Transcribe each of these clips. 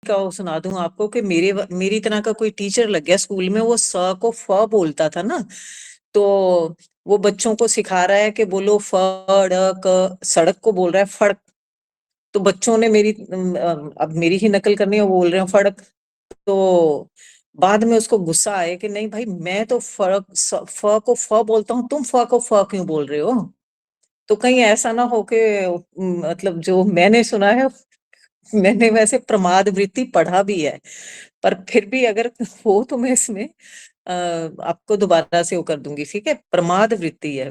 का सुना दूं आपको कि मेरी तरह का कोई टीचर लग गया स्कूल में, वो स को फ बोलता था ना, तो वो बच्चों को सिखा रहा है कि बोलो फड़क, सड़क को बोल रहा है फड़क। तो बच्चों ने अब मेरी ही नकल करनी है, वो बोल रहे हैं फड़क। तो बाद में उसको गुस्सा आया कि नहीं भाई, मैं तो फ को फ बोलता हूँ, तुम फ को फ क्यों बोल रहे हो? तो कहीं ऐसा ना हो कि मतलब जो मैंने सुना है, मैंने वैसे प्रमाद वृत्ति पढ़ा भी है, पर फिर भी अगर हो तो मैं इसमें आपको दोबारा से वो कर दूंगी, ठीक है? प्रमाद वृत्ति है।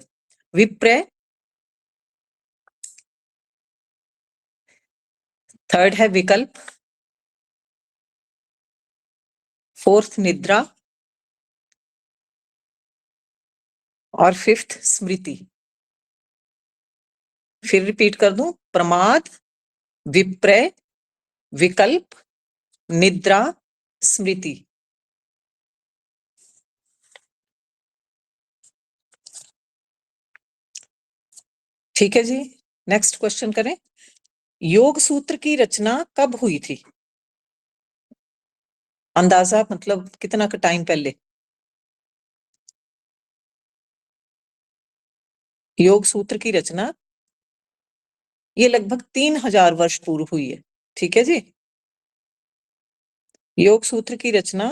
विप्रय, थर्ड है विकल्प, फोर्थ निद्रा, और फिफ्थ स्मृति। फिर रिपीट कर दूं, प्रमाद, विप्रय, विकल्प, निद्रा, स्मृति। ठीक है जी, नेक्स्ट क्वेश्चन करें। योग सूत्र की रचना कब हुई थी? अंदाजा मतलब कितना का टाइम पहले? योग सूत्र की रचना ये लगभग 3000 वर्ष पूर्व हुई है, ठीक है जी। योग सूत्र की रचना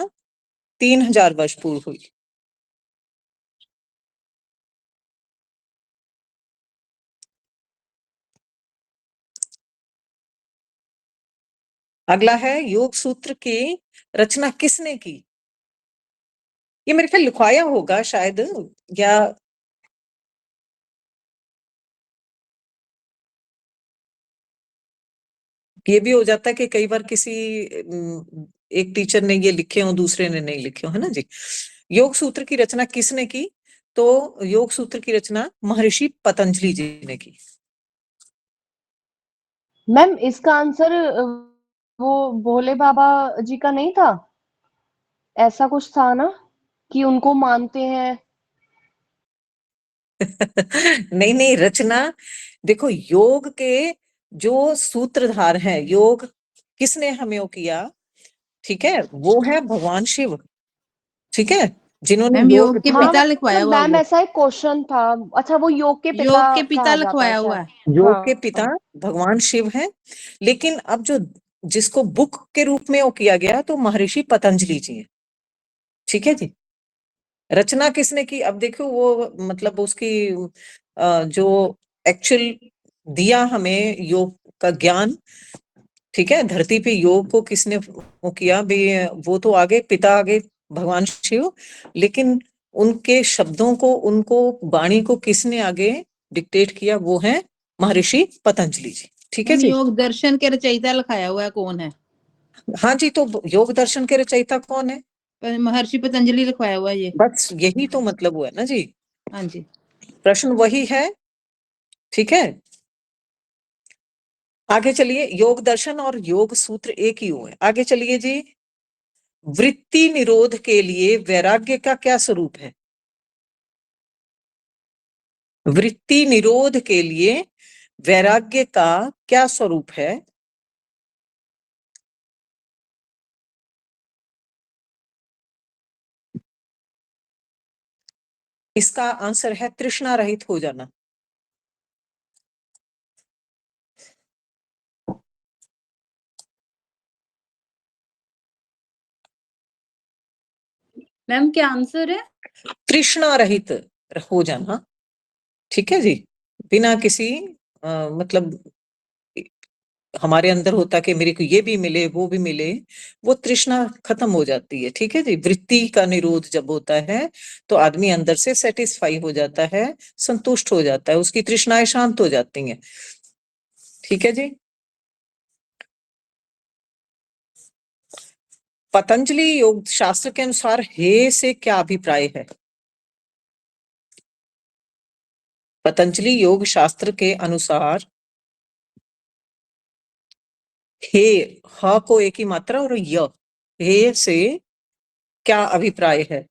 3000 वर्ष पूर्व हुई। अगला है, योग सूत्र की रचना किसने की? ये मेरे ख्याल लिखवाया होगा शायद, या ये भी हो जाता है कि कई बार किसी एक टीचर ने ये लिखे हो, दूसरे ने नहीं लिखे हो, है ना जी। योग सूत्र की रचना किसने की? तो योग सूत्र की रचना महर्षि पतंजलि जी ने की। मैम इसका आंसर वो भोले बाबा जी का नहीं था? ऐसा कुछ था ना कि उनको मानते हैं। नहीं नहीं, रचना देखो, योग के जो सूत्रधार हैं, योग किसने हमें वो किया, ठीक है, वो है भगवान शिव, ठीक है, जिन्होंने मैम योग योग के हाँ पिता लिखवाया मतलब हुआ मैम वो, ऐसा एक क्वेश्चन था। अच्छा वो योग के पिता योग के पिता कहा जाता है लिखवाया हुआ शायद। है। योग के हाँ पिता भगवान शिव हैं। लेकिन अब जो जिसको बुक के रूप में वो किया गया, तो महर्षि पतंजलि जी हैं, ठीक है जी। रचना किसने की? अब देखो वो मतलब उसकी जो एक्चुअल दिया हमें योग का ज्ञान, ठीक है, धरती पे योग को किसने वो किया भी, वो तो आगे पिता, आगे भगवान शिव, लेकिन उनके शब्दों को, उनको वाणी को किसने आगे डिक्टेट किया, वो है महर्षि पतंजलि जी, ठीक है मैम जी। योग दर्शन के रचयिता लिखाया हुआ है कौन है? हाँ जी, तो योग दर्शन के रचयिता कौन है? महर्षि पतंजलि लिखवाया हुआ है ये। बस यही तो मतलब हुआ है ना जी, हाँ जी। प्रश्न वही है, ठीक है। आगे चलिए, योग दर्शन और योग सूत्र एक ही हुए। आगे चलिए जी, वृत्ति निरोध के लिए वैराग्य का क्या स्वरूप है? वृत्ति निरोध के लिए वैराग्य का क्या स्वरूप है? इसका आंसर है तृष्णा रहित हो जाना। मैम क्या आंसर है? तृष्णा रहित हो जाना, ठीक है जी। बिना किसी मतलब हमारे अंदर होता कि मेरे को ये भी मिले, वो भी मिले, वो तृष्णा खत्म हो जाती है, ठीक है जी। वृत्ति का निरोध जब होता है तो आदमी अंदर से सेटिस्फाई हो जाता है, संतुष्ट हो जाता है, उसकी तृष्णाएं शांत हो जाती हैं, ठीक है जी। पतंजलि योग शास्त्र के अनुसार हे से क्या अभिप्राय है? पतंजलि योग शास्त्र के अनुसार हे, ह को एक ही मात्रा और य, हे से क्या अभिप्राय है?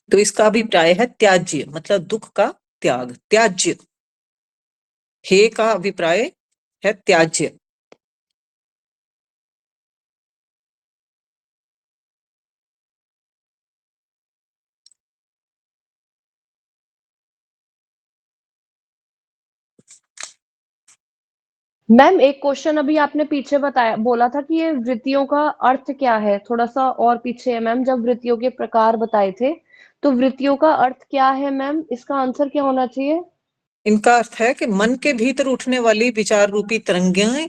तो इसका अभिप्राय है त्याज्य, मतलब दुख का त्याग, त्याज्य। हे का अभिप्राय है त्याज्य। मैम एक क्वेश्चन अभी आपने पीछे बताया, बोला था कि ये वृत्तियों का अर्थ क्या है, थोड़ा सा और पीछे है मैम, जब वृत्तियों के प्रकार बताए थे, तो वृत्तियों का अर्थ क्या है मैम, इसका आंसर क्या होना चाहिए? इनका अर्थ है कि मन के भीतर उठने वाली विचार रूपी तरंगें,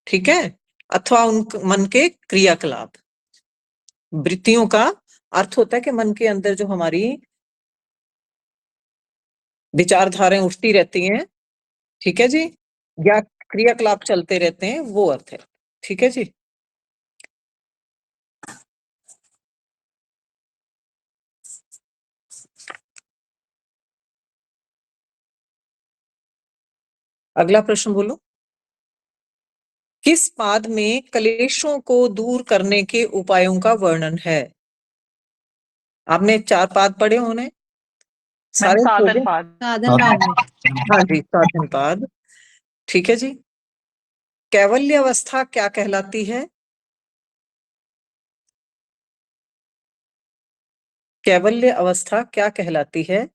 ठीक है, अथवा उन मन के क्रियाकलाप। वृत्तियों का अर्थ होता है कि मन के अंदर जो हमारी विचारधाराएं उठती रहती हैं, ठीक है जी, या क्रियाकलाप चलते रहते हैं, वो अर्थ है। ठीक है जी। अगला प्रश्न बोलो। किस पाद में क्लेशों को दूर करने के उपायों का वर्णन है? आपने 4 पाद पढ़े होने सारे? साधन पाद। साधन पाद में। हाँ जी, साधन पाद। ठीक है जी। कैवल्य अवस्था क्या कहलाती है? कैवल्य अवस्था क्या कहलाती है?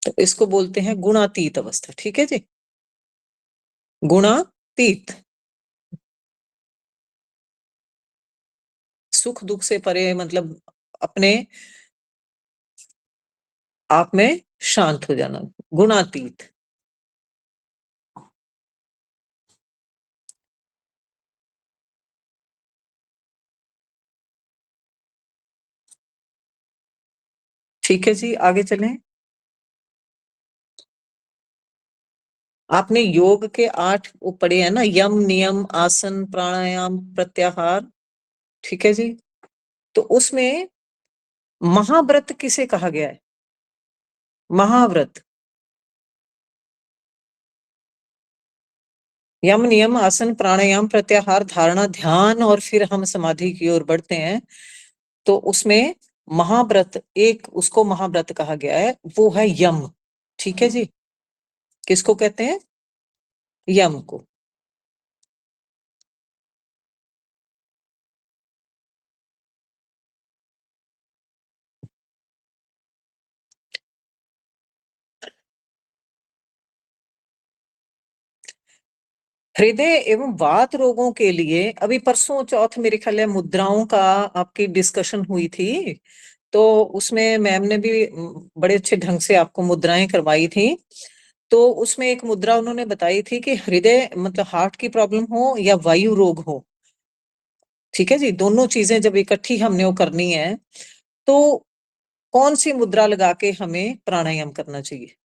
तो इसको बोलते हैं गुणातीत अवस्था। ठीक है जी, गुणातीत। सुख दुख से परे, मतलब अपने आप में शांत हो जाना, गुणातीत। ठीक है जी, आगे चलें। आपने योग के 8 वो पढ़े हैं ना, यम, नियम, आसन, प्राणायाम, प्रत्याहार। ठीक है जी। तो उसमें महाव्रत किसे कहा गया है? महाव्रत। यम, नियम, आसन, प्राणायाम, प्रत्याहार, धारणा, ध्यान, और फिर हम समाधि की ओर बढ़ते हैं। तो उसमें महाव्रत, एक उसको महाव्रत कहा गया है, वो है यम। ठीक है जी। किसको कहते हैं? यम को। हृदय एवं वात रोगों के लिए अभी परसों चौथ मेरे ख्याल है मुद्राओं का आपकी डिस्कशन हुई थी, तो उसमें मैम ने भी बड़े अच्छे ढंग से आपको मुद्राएं करवाई थी। तो उसमें एक मुद्रा उन्होंने बताई थी कि हृदय मतलब हार्ट की प्रॉब्लम हो या वायु रोग हो, ठीक है जी, दोनों चीजें जब इकट्ठी हमने वो करनी है, तो कौन सी मुद्रा लगा के हमें प्राणायाम करना चाहिए?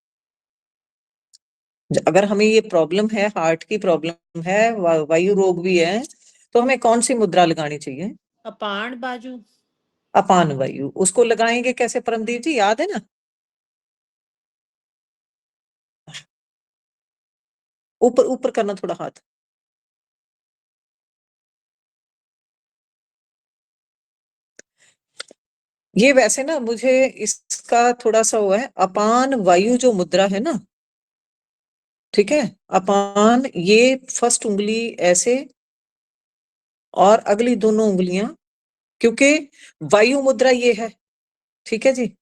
अगर हमें ये प्रॉब्लम है, हार्ट की प्रॉब्लम है, वायु रोग भी है, तो हमें कौन सी मुद्रा लगानी चाहिए? अपान बाजू। अपान वायु। उसको लगाएंगे कैसे परमदीप जी, याद है ना? ऊपर ऊपर करना थोड़ा हाथ। ये वैसे ना मुझे इसका थोड़ा सा वो है, अपान वायु जो मुद्रा है ना, ठीक है, अपान, ये फर्स्ट उंगली ऐसे और अगली दोनों उंगलियां, क्योंकि वायु मुद्रा ये है। ठीक है जी।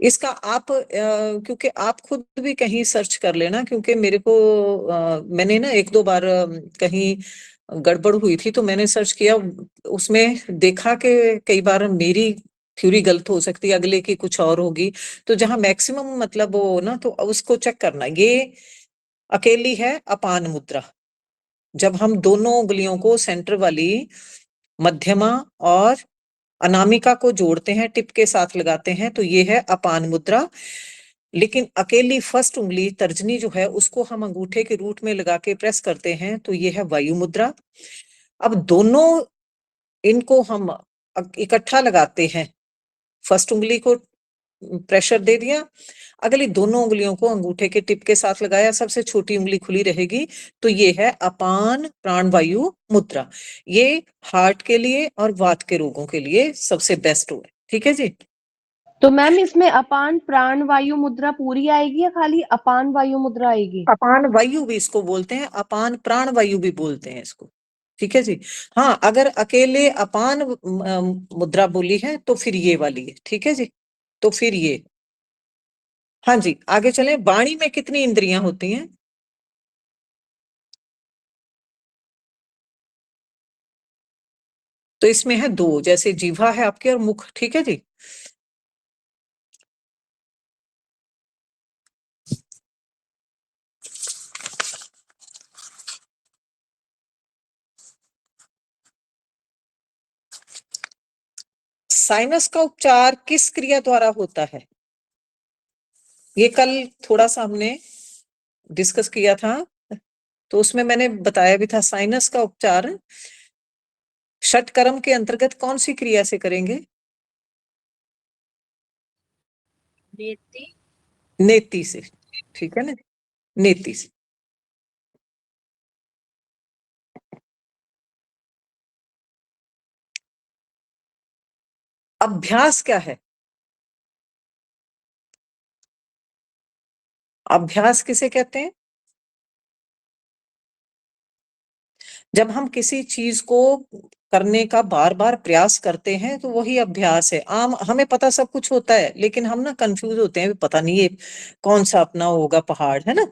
इसका आप क्योंकि आप खुद भी कहीं सर्च कर लेना, क्योंकि मेरे को मैंने ना 1-2 बार कहीं गड़बड़ हुई थी, तो मैंने सर्च किया, उसमें देखा कि कई बार मेरी थ्योरी गलत हो सकती है, अगले की कुछ और होगी। तो जहां मैक्सिमम मतलब वो ना, तो उसको चेक करना। ये अकेली है अपान मुद्रा, जब हम दोनों उंगलियों को सेंटर वाली, मध्यमा और अनामिका को जोड़ते हैं, टिप के साथ लगाते हैं, तो ये है अपान मुद्रा। लेकिन अकेली फर्स्ट उंगली तर्जनी जो है, उसको हम अंगूठे के रूट में लगा के प्रेस करते हैं, तो ये है वायु मुद्रा। अब दोनों इनको हम इकट्ठा लगाते हैं, फर्स्ट उंगली को प्रेशर दे दिया, अगली दोनों उंगलियों को अंगूठे के टिप के साथ लगाया, सबसे छोटी उंगली खुली रहेगी, तो ये है अपान प्राणवायु मुद्रा। ये हार्ट के लिए और वात के रोगों के लिए सबसे बेस्ट है। ठीक है जी। तो मैम इसमें अपान प्राण वायु मुद्रा पूरी आएगी या खाली अपान वायु मुद्रा आएगी? अपान वायु भी इसको बोलते हैं, अपान प्राण वायु भी बोलते हैं इसको। ठीक है जी। हाँ, अगर अकेले अपान मुद्रा बोली है तो फिर ये वाली है। ठीक है जी, तो फिर ये। हाँ जी, आगे चलें। वाणी में कितनी इंद्रियां होती हैं? तो इसमें है 2, जैसे जीवा है आपके और मुख। ठीक है जी। साइनस का उपचार किस क्रिया द्वारा होता है? ये कल थोड़ा सा हमने डिस्कस किया था, तो उसमें मैंने बताया भी था, साइनस का उपचार षटकर्म के अंतर्गत कौन सी क्रिया से करेंगे? नेति नेति से। ठीक है ना, नेति से। अभ्यास क्या है? अभ्यास किसे कहते हैं? जब हम किसी चीज को करने का बार बार प्रयास करते हैं तो वही अभ्यास है। आम हमें पता सब कुछ होता है, लेकिन हम ना कंफ्यूज होते हैं, पता नहीं ये कौन सा अपना होगा पहाड़, है ना।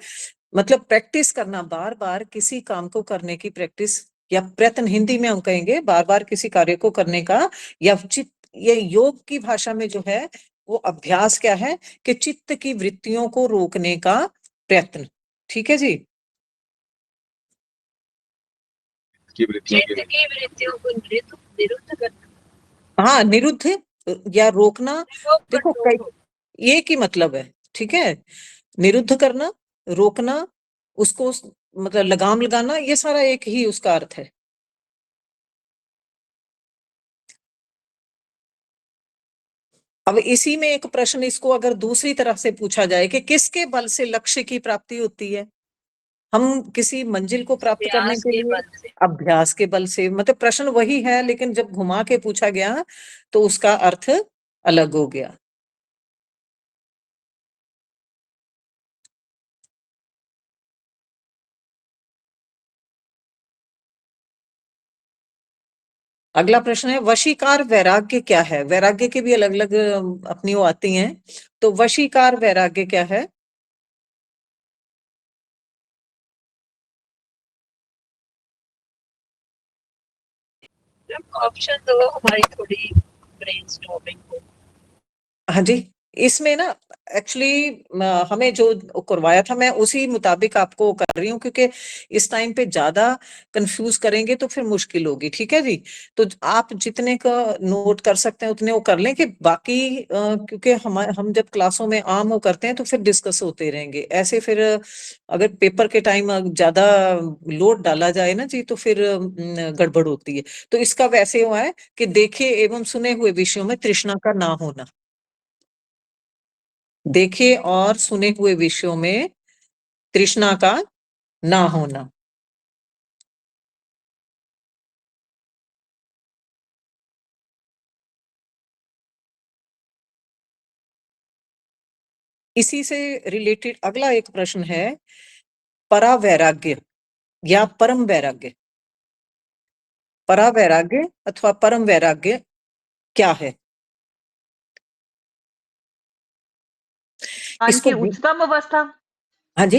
मतलब प्रैक्टिस करना, बार बार किसी काम को करने की प्रैक्टिस, या प्रयत्न हिंदी में हम कहेंगे, बार बार किसी कार्य को करने का, या चित्त, ये योग की भाषा में जो है वो अभ्यास क्या है कि चित्त की वृत्तियों को रोकने का प्रयत्न। ठीक है जी। चित्त की वृत्तियों को निरुद्ध करना, हाँ, निरुद्ध या रोकना। देखो कंट्रोल हो। एक ही मतलब है। ठीक है, निरुद्ध करना, रोकना, उसको मतलब लगाम लगाना, ये सारा एक ही उसका अर्थ है। अब इसी में एक प्रश्न, इसको अगर दूसरी तरह से पूछा जाए कि किसके बल से लक्ष्य की प्राप्ति होती है? हम किसी मंजिल को प्राप्त करने अभ्यास के के लिए बल से। अभ्यास के बल से, मतलब प्रश्न वही है, लेकिन जब घुमा के पूछा गया तो उसका अर्थ अलग हो गया। अगला प्रश्न है, वशीकार वैराग्य क्या है? वैराग्य के भी अलग अलग अपनी वो आती हैं, तो वशीकार वैराग्य क्या है? ऑप्शन दो, हमारी थोड़ी ब्रेनस्टॉर्मिंग हो। हाँ जी, इसमें ना एक्चुअली हमें जो करवाया था मैं उसी मुताबिक आपको कर रही हूँ, क्योंकि इस टाइम पे ज्यादा कंफ्यूज करेंगे तो फिर मुश्किल होगी। ठीक है जी, तो आप जितने का नोट कर सकते हैं उतने वो कर लें, कि बाकी क्योंकि हम जब क्लासों में आम वो करते हैं तो फिर डिस्कस होते रहेंगे ऐसे, फिर अगर पेपर के टाइम ज्यादा लोड डाला जाए ना जी, तो फिर गड़बड़ होती है। तो इसका वैसे हुआ है कि देखे एवं सुने हुए विषयों में तृष्णा का ना होना। देखे और सुने हुए विषयों में तृष्णा का ना होना। इसी से रिलेटेड अगला एक प्रश्न है, परावैराग्य या परम वैराग्य। परावैराग्य अथवा परम वैराग्य क्या है? ध्यान इसको की उच्चतम अवस्था। हाँ जी,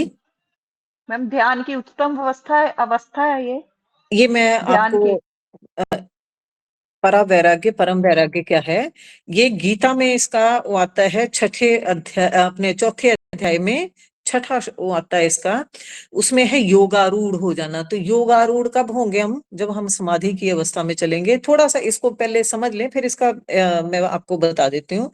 मैम ध्यान की उच्चतम अवस्था है ये मैं ध्यान आपको की। परावैराग्य परम वैराग्य क्या है, ये गीता में इसका वो आता है, छठे अध्याय, अपने चौथे अध्याय में छठा वो आता है इसका। उसमें है योगारूढ़ हो जाना। तो योगारूढ़ कब होंगे हम? जब हम समाधि की अवस्था में चलेंगे। थोड़ा सा इसको पहले समझ लें, फिर इसका मैं आपको बता देती हूँ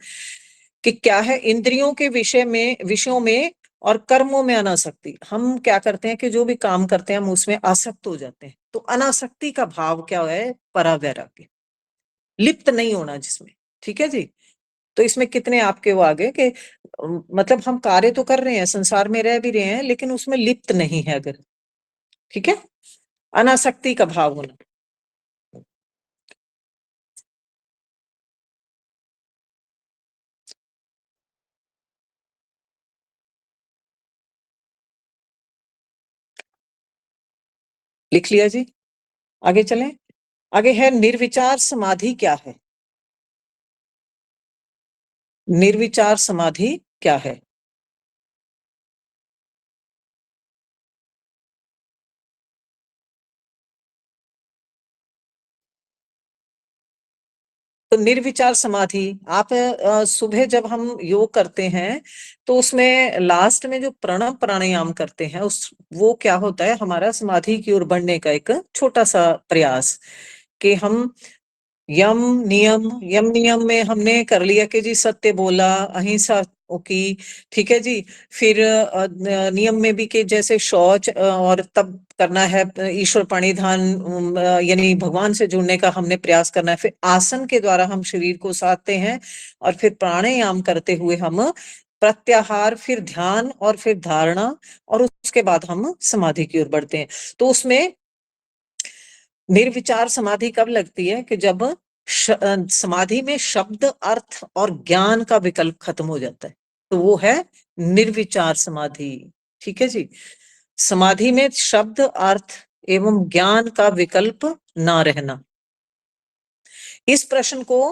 कि क्या है। इंद्रियों के विषयों में और कर्मों में अनासक्ति। हम क्या करते हैं कि जो भी काम करते हैं हम उसमें आसक्त हो जाते हैं, तो अनासक्ति का भाव क्या है? परावैराग्य, लिप्त नहीं होना जिसमें। ठीक है जी। तो इसमें कितने आपके वो आ गए कि मतलब हम कार्य तो कर रहे हैं, संसार में रह भी रहे हैं, लेकिन उसमें लिप्त नहीं है अगर, ठीक है, अनासक्ति का भाव होना। लिख लिया जी, आगे चलें। आगे है निर्विचार समाधि क्या है? निर्विचार समाधि क्या है? तो निर्विचार समाधि आप सुबह जब हम योग करते हैं तो उसमें लास्ट में जो प्रणव प्राणायाम करते हैं उस वो क्या होता है, हमारा समाधि की ओर बढ़ने का एक छोटा सा प्रयास, कि हम यम नियम में हमने कर लिया कि जी सत्य बोला, अहिंसा की, ठीक है जी। फिर नियम में भी कि जैसे शौच और तब करना है ईश्वर प्रणिधान, यानी भगवान से जुड़ने का हमने प्रयास करना है। फिर आसन के द्वारा हम शरीर को साधते हैं और फिर प्राणायाम करते हुए हम प्रत्याहार, फिर ध्यान और फिर धारणा, और उसके बाद हम समाधि की ओर बढ़ते हैं। तो उसमें निर्विचार समाधि कब लगती है कि जब समाधि में शब्द, अर्थ और ज्ञान का विकल्प खत्म हो जाता है, तो वो है निर्विचार समाधि। ठीक है जी, समाधि में शब्द, अर्थ एवं ज्ञान का विकल्प ना रहना। इस प्रश्न को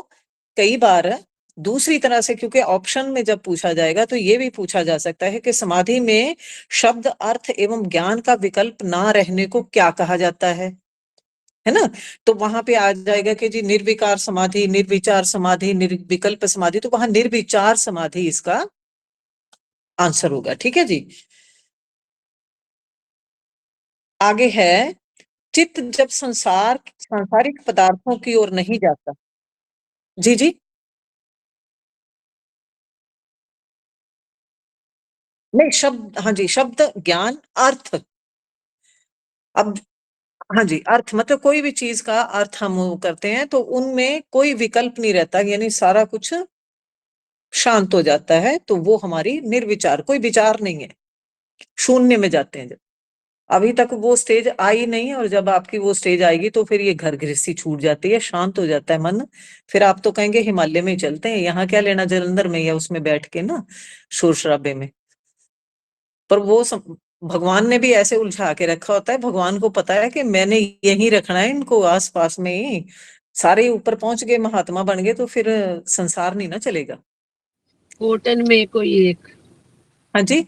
कई बार दूसरी तरह से, क्योंकि ऑप्शन में जब पूछा जाएगा तो ये भी पूछा जा सकता है कि समाधि में शब्द, अर्थ एवं ज्ञान का विकल्प ना रहने को क्या कहा जाता है ना। तो वहां पे आ जाएगा कि जी निर्विकार समाधि, निर्विचार समाधि, निर्विकल्प समाधि, तो वहां निर्विचार समाधि इसका आंसर होगा। ठीक है जी, आगे है चित्त जब सांसारिक पदार्थों की ओर नहीं जाता। जी जी, नहीं शब्द, हाँ जी, शब्द, ज्ञान, अर्थ। अब हाँ जी, अर्थ मतलब कोई भी चीज का अर्थ हम वो करते हैं तो उनमें कोई विकल्प नहीं रहता, यानी सारा कुछ शांत हो जाता है, तो वो हमारी निर्विचार, कोई विचार नहीं है, शून्य में जाते हैं जब। अभी तक वो स्टेज आई नहीं, और जब आपकी वो स्टेज आएगी तो फिर ये घर गृहस्थी छूट जाती है, शांत हो जाता है मन। फिर आप तो कहेंगे हिमालय में ही चलते हैं, यहाँ क्या लेना जलंधर में या उसमें बैठ के ना शोर शराबे में। पर वो भगवान ने भी ऐसे उलझा के रखा होता है, भगवान को पता है कि मैंने यही रखना है इनको आस पास में ही। सारे ऊपर पहुंच गए, महात्मा बन गए, तो फिर संसार नहीं ना चलेगा। कोटन में कोई एक, हाँ जी,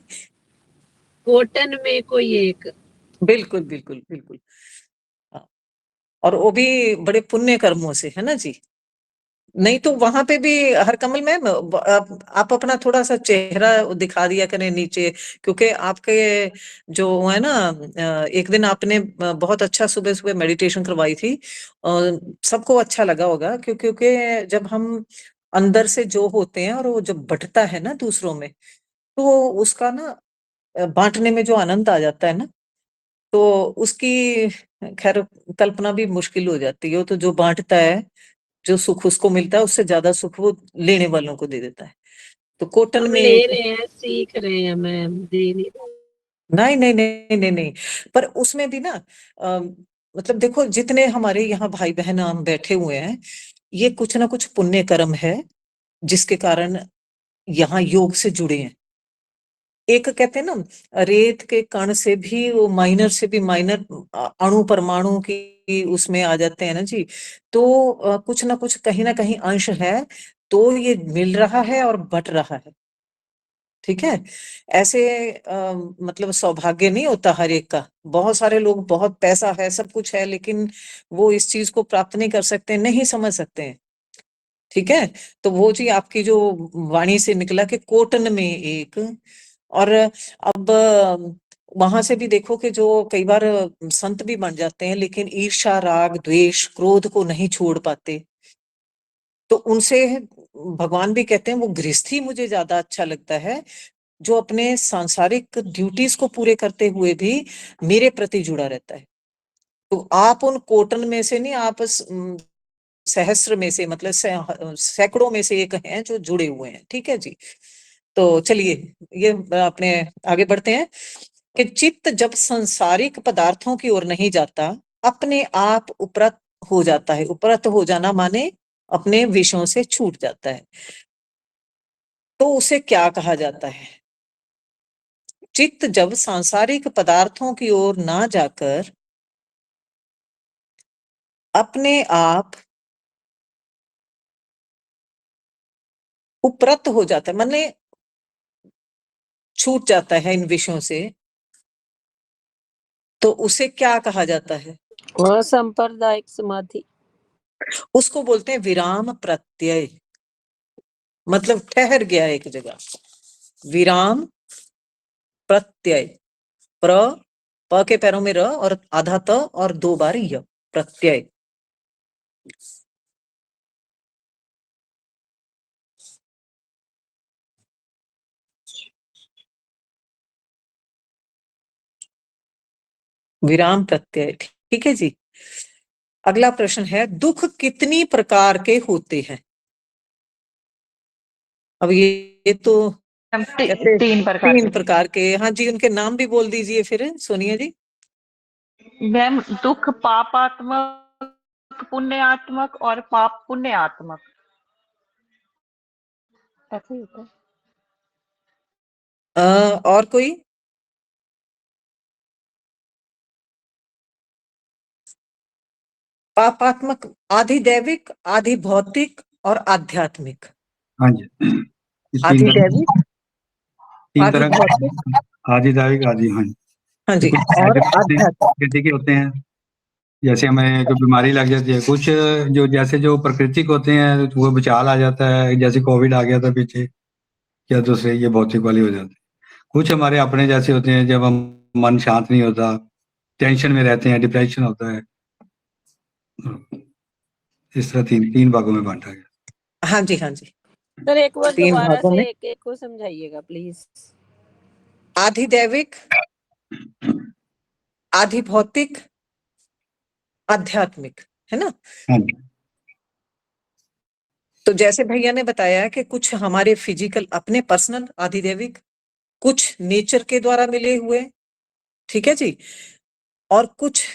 कोटन में कोई एक। बिल्कुल बिल्कुल बिल्कुल। हाँ, और वो भी बड़े पुण्य कर्मों से, है ना जी। नहीं तो वहां पे भी हर कमल मैम आप अपना थोड़ा सा चेहरा दिखा दिया करें नीचे, क्योंकि आपके जो है ना एक दिन आपने बहुत अच्छा सुबह सुबह मेडिटेशन करवाई थी और सबको अच्छा लगा होगा, क्योंकि जब हम अंदर से जो होते हैं और वो जब बंटता है ना दूसरों में, तो उसका ना बांटने में जो आनंद आ जाता है ना, तो उसकी खैर कल्पना भी मुश्किल हो जाती है। वो तो जो बांटता है, जो सुख उसको मिलता है, उससे ज्यादा सुख वो लेने वालों को दे देता है। तो कोटन हम में ले रहे हैं, सीख रहे हैं मैम, दे नहीं रहे। नहीं नहीं नहीं नहीं नहीं, पर उसमें भी ना मतलब देखो जितने हमारे यहाँ भाई बहन हम बैठे हुए हैं, ये कुछ ना कुछ पुण्य कर्म है जिसके कारण यहाँ योग से जुड़े हैं। एक कहते हैं ना रेत के कण से भी, वो माइनर से भी माइनर अणु परमाणु की उसमें आ जाते हैं ना जी। तो कुछ ना कहीं अंश है, तो ये मिल रहा है और बट रहा है। ठीक है, ऐसे मतलब सौभाग्य नहीं होता हर एक का। बहुत सारे लोग, बहुत पैसा है, सब कुछ है, लेकिन वो इस चीज को प्राप्त नहीं कर सकते, नहीं समझ सकते हैं। ठीक है, तो वो जी आपकी जो वाणी से निकला कि कोटन में एक, और अब वहां से भी देखो कि जो कई बार संत भी बन जाते हैं लेकिन ईर्ष्या, राग, द्वेष, क्रोध को नहीं छोड़ पाते, तो उनसे भगवान भी कहते हैं वो गृहस्थी मुझे ज्यादा अच्छा लगता है, जो अपने सांसारिक ड्यूटीज को पूरे करते हुए भी मेरे प्रति जुड़ा रहता है। तो आप उन कोटन में से नहीं, आप सहस्त्र में से मतलब सैकड़ों में से एक हैं जो जुड़े हुए हैं। ठीक है जी। तो चलिए ये अपने आगे बढ़ते हैं कि चित्त जब संसारिक पदार्थों की ओर नहीं जाता, अपने आप उपरत हो जाता है। उपरत हो जाना माने अपने विषयों से छूट जाता है। तो उसे क्या कहा जाता है? चित्त जब सांसारिक पदार्थों की ओर ना जाकर अपने आप उपरत हो जाता है, माने छूट जाता है इन विषयों से, तो उसे क्या कहा जाता है? सांप्रदायिक समाधि। उसको बोलते हैं विराम प्रत्यय, मतलब ठहर गया एक जगह। विराम प्रत्यय, प के पैरों में र और आधा त और 2 बार य, प्रत्यय। विराम प्रत्यय। ठीक है जी। अगला प्रश्न है, दुख कितनी प्रकार के होते हैं? अब ये तो कहते 3 प्रकार 3 के। प्रकार के। हाँ जी, उनके नाम भी बोल दीजिए फिर सोनिया जी। मैम दुख पापात्मक, पुण्यात्मक और पाप पुण्यात्मक, ऐसे ही होता है। और कोई? पापात्मक, आधिदैविक, आधि भौतिक और आध्यात्मिक। हाँ जी, ये आधिदैविक, तीन तरह के आधिभौतिक, आधिदैविक आदि। हाँ जी, हाँ जी, कुछ और आध्यात्मिक। प्रकृति के होते हैं, जैसे हमें कोई बीमारी लग जाती है। कुछ जो जैसे जो प्राकृतिक होते हैं वो बचाल आ जाता है, जैसे कोविड आ गया था पीछे, या दूसरे ये भौतिक वाली हो जाती है। कुछ हमारे अपने जैसे होते हैं, जब हम मन शांत नहीं होता, टेंशन में रहते हैं, डिप्रेशन होता है। इस तरह तीन भागों में बांटा गया। हाँ जी, हाँ जी, सर एक बार 3 दोबारा भागों से में। एक एक को समझाइएगा प्लीज। आधिदैविक, आधिभौतिक, आध्यात्मिक, है ना? हाँ जी, तो जैसे भैया ने बताया कि कुछ हमारे फिजिकल अपने पर्सनल आधिदैविक, कुछ नेचर के द्वारा मिले हुए, ठीक है जी, और कुछ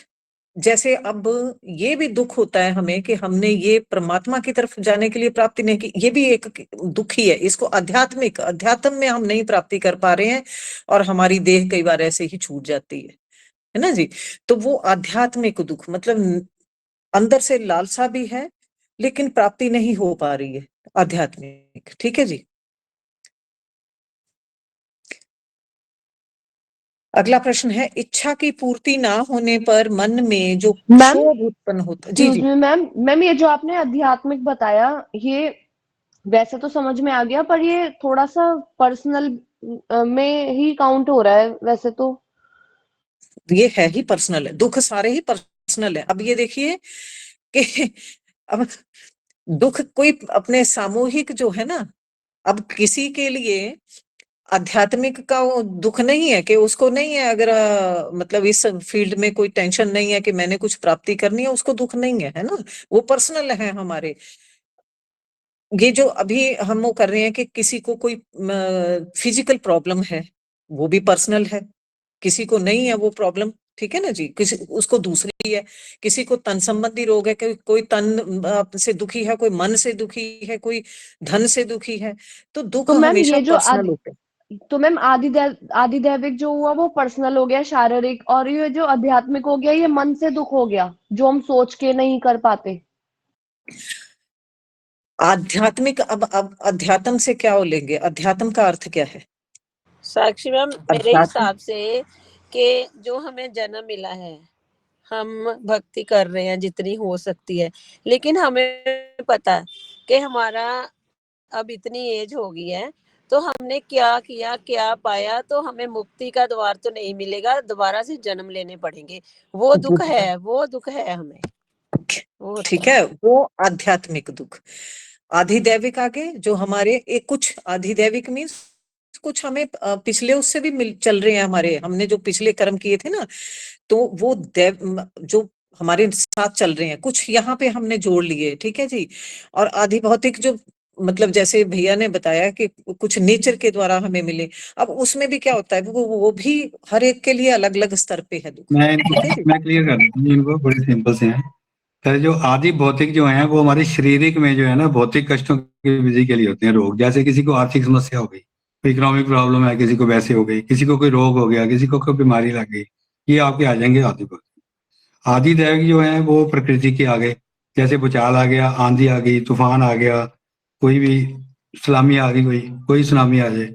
जैसे अब ये भी दुख होता है हमें कि हमने ये परमात्मा की तरफ जाने के लिए प्राप्ति नहीं की, ये भी एक दुख ही है। इसको आध्यात्मिक, अध्यात्म में हम नहीं प्राप्ति कर पा रहे हैं और हमारी देह कई बार ऐसे ही छूट जाती है ना जी? तो वो आध्यात्मिक दुख, मतलब अंदर से लालसा भी है लेकिन प्राप्ति नहीं हो पा रही है, आध्यात्मिक। ठीक है जी। अगला प्रश्न है, इच्छा की पूर्ति ना होने पर मन में जो मैम, क्षोभ उत्पन्न होता है। जी जी। मैम ये जो आपने आध्यात्मिक बताया, ये वैसे तो समझ में आ गया, पर ये थोड़ा सा पर्सनल में ही काउंट हो रहा है वैसे तो। ये है ही पर्सनल है, दुख सारे ही पर्सनल है। अब ये देखिए कि अब दुख कोई अपने सामूहिक जो है ना, अब किसी के लिए आध्यात्मिक का वो दुख नहीं है कि उसको नहीं है, अगर मतलब इस फील्ड में कोई टेंशन नहीं है कि मैंने कुछ प्राप्ति करनी है, उसको दुख नहीं है ना? वो पर्सनल है हमारे। ये जो अभी हम वो कर रहे हैं कि किसी को कोई फिजिकल प्रॉब्लम है, वो भी पर्सनल है। किसी को नहीं है वो प्रॉब्लम, ठीक है ना जी, किसी उसको दूसरी है। किसी को तन संबंधी रोग है, कोई तन से दुखी है, कोई मन से दुखी है, कोई धन से दुखी है। तो दुख तो मैम हमेशा ये जो पर्सनल होते हैं। तो मैम आधिदैविक जो हुआ वो पर्सनल हो गया, शारीरिक, और ये जो आध्यात्मिक हो गया ये मन से दुख हो गया जो हम सोच के नहीं कर पाते। आध्यात्मिक, अब अध्यात्म से क्या हो लेंगे? अध्यात्म का अर्थ क्या है? साक्षी मैम मेरे अध्यात्म, हिसाब से कि जो हमें जन्म मिला है, हम भक्ति कर रहे हैं जितनी हो सकती है, लेकिन हमें पता है कि हमारा अब इतनी एज हो गई है, तो हमने क्या किया, क्या पाया, तो हमें मुक्ति का द्वार तो नहीं मिलेगा, दोबारा से जन्म लेने पड़ेंगे। वो दुख है, वो दुख है हमें, वो होता ठीक है, वो आध्यात्मिक दुख। आधिदैविक आगे जो हमारे एक कुछ आधिदैविक मीन्स कुछ हमें पिछले उससे भी चल रहे हैं हमारे, हमने जो पिछले कर्म किए थे ना, तो वो जो हमारे साथ चल रहे हैं, कुछ यहाँ पे हमने जोड़ लिए, ठीक है जी। और आधि भौतिक जो मतलब जैसे भैया ने बताया कि कुछ नेचर के द्वारा हमें मिले, अब उसमें भी क्या होता है, वो भी हर एक के लिए अलग अलग स्तर पे है दुख, मैं ठीक है जी। मैं क्लियर कर देता हूँ इनको, बड़े सिंपल से हैं। सर जो आदि भौतिक जो हैं वो हमारी शारीरिक में जो है ना भौतिक कष्टों की विधि के लिए होते हैं रोग। जैसे किसी को आर्थिक समस्या हो गई, इकोनॉमिक प्रॉब्लम है, किसी को वैसे हो गई, किसी को कोई रोग हो गया, किसी को कोई बीमारी लग गई, ये आपके आ जाएंगे आदि भौतिक। आदि दैविक जो है वो प्रकृति के आगे, जैसे भूचाल आ गया, आंधी आ गई, तूफान आ गया, कोई भी सुनामी आ गई, कोई सुनामी आ जाए,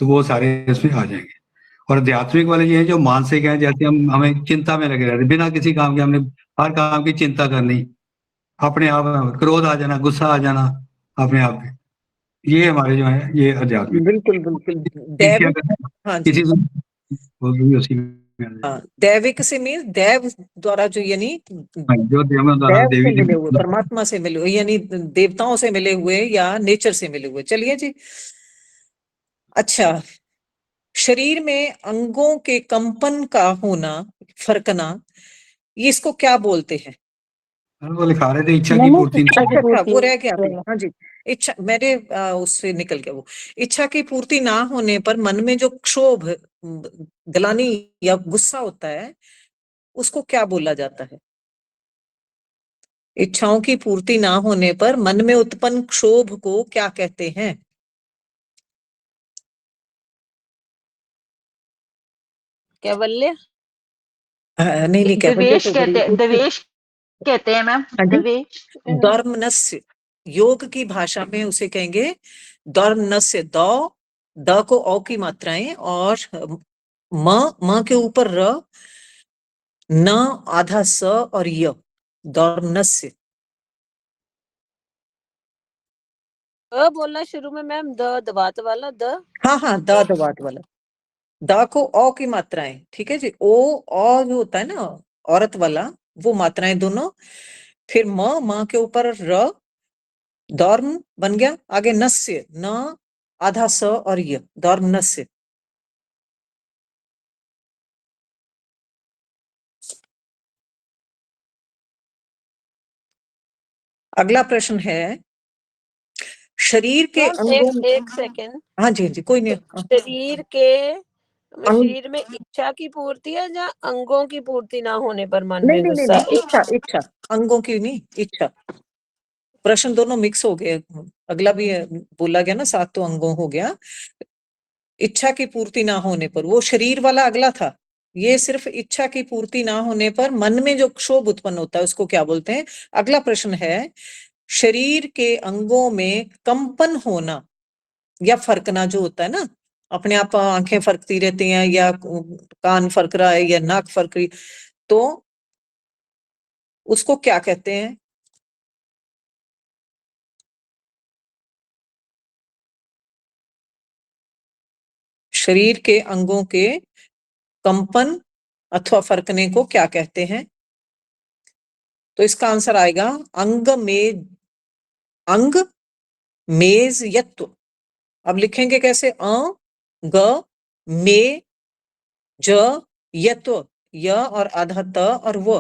तो वो सारे इसमें आ जाएंगे। और आध्यात्मिक वाले ये हैं जो मानसिक हैं, जैसे हम हमें चिंता में लगे रहते, बिना किसी काम के हमने हर काम की चिंता करनी, अपने आप क्रोध आ जाना, गुस्सा आ जाना अपने आप पे, ये हमारे जो है ये आध्यात्मिक। बिल्कुल बिल्कुल। ईर्ष्या दैविक, करना, हाँ जी, किसी को वो भी उसी में आ जाएगा। हाँ, दैविक से मीन देव द्वारा जो यानी हाँ, जो देवों द्वारा देव से देवी मिले हुए, देवता परमात्मा से मिले हुए, यानी देवताओं से मिले हुए या नेचर से मिले हुए। चलिए जी। अच्छा, शरीर में अंगों के कंपन का होना, फरकना, ये इसको क्या बोलते हैं? वो लिखा रहे थे इच्छा की मैंने पूर्ति। इच्छा की अच्छा अच्छा, पूर्ति वो रह गया अभी, वाला। हाँ जी। इच्छा, मेरे उससे निकल गया वो। इच्छा की पूर्ति ना होने पर मन में जो क्षोभ, ग्लानि या गुस्सा होता है, उसको क्या बोला जाता है? इच्छाओं की पूर्ति ना होने पर मन में उत्पन्न क्षोभ को क्या कहते हैं? कैवल्य। नहीं नहीं, कैवल्य द्वेष तो बड़ी कहते, ऊंची। द्वेष कहते हैं मैम, हाँ जी, द्वेष। दौर्मनस्य, योग की भाषा में उसे कहेंगे दौर्मनस्य। दौ, द को औ की मात्राएं, और म के ऊपर र, न आधा स और य, दौर्मनस्य। बोलना शुरू में मैम, दबात वाला द। हाँ हाँ, द दबात वाला। द को औ की मात्राएं, ठीक है जी। ओ औ जो होता है ना औरत वाला, वो मात्राएं दोनों। फिर म के ऊपर र, दौर्म बन गया। आगे नस्य, न आधा स और य, दौर्मनस्य। अगला प्रश्न है, शरीर के मैम अंगों, एक सेकेंड। हाँ जी हाँ जी, कोई नहीं। शरीर के अंग, शरीर में इच्छा की पूर्ति है या अंगों की पूर्ति ना होने पर मन नहीं में नहीं नहीं गुस्सा? नहीं, इच्छा इच्छा, अंगों की नहीं, इच्छा। प्रश्न दोनों मिक्स हो गए। अगला भी बोला गया ना, सात तो अंगों हो गया। इच्छा की पूर्ति ना होने पर, वो शरीर वाला अगला था। ये सिर्फ इच्छा की पूर्ति ना होने पर मन में जो क्षोभ उत्पन्न होता है, उसको क्या बोलते हैं? अगला प्रश्न है, शरीर के अंगों में कंपन होना या फरकना जो होता है ना, अपने आप आंखें फरकती रहती हैं, या कान फरक रहा है, या नाक फरक रही, तो उसको क्या कहते हैं? शरीर के अंगों के कंपन अथवा फरकने को क्या कहते हैं? तो इसका आंसर आएगा अंग में, अंग मेज यत्व। अब लिखेंगे कैसे? ग में ज यत्व, य और आधा त और व,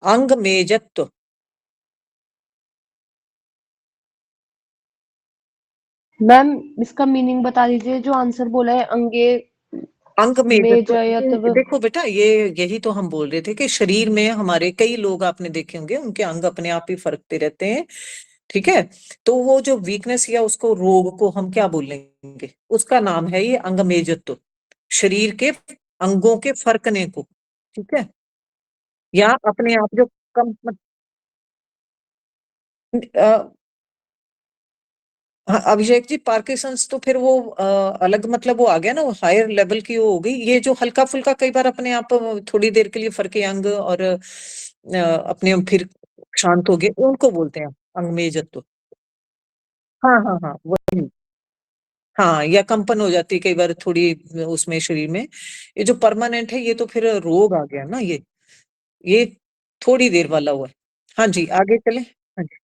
अंग मेजत्व। मैम इसका मीनिंग बता दीजिए, जो आंसर बोला है अंगे अंग में मेजत्व, जयत्व। देखो बेटा, ये यही तो हम बोल रहे थे कि शरीर में हमारे कई लोग आपने देखे होंगे, उनके अंग अपने आप ही फरकते रहते हैं, ठीक है। तो वो जो वीकनेस या उसको रोग को हम क्या बोलेंगे? उसका नाम है ये अंग मेजत्व, शरीर के अंगों के फरकने को, ठीक है। या अपने आप जो कम, हाँ अभिषेक जी, पार्किंसंस तो फिर वो अलग, मतलब वो आ गया ना, वो हायर लेवल की वो हो गई। ये जो हल्का फुल्का कई बार अपने आप थोड़ी देर के लिए फरके अंग और अपने आप फिर शांत हो गए, उनको बोलते हैं अंगमेजत्व। हाँ हाँ हाँ, वही। हाँ, या कंपन हो जाती है कई बार थोड़ी उसमें शरीर में। ये जो परमानेंट है, ये तो फिर रोग आ गया ना, ये थोड़ी देर वाला हुआ है। हाँ जी, आगे चले। हाँ जी,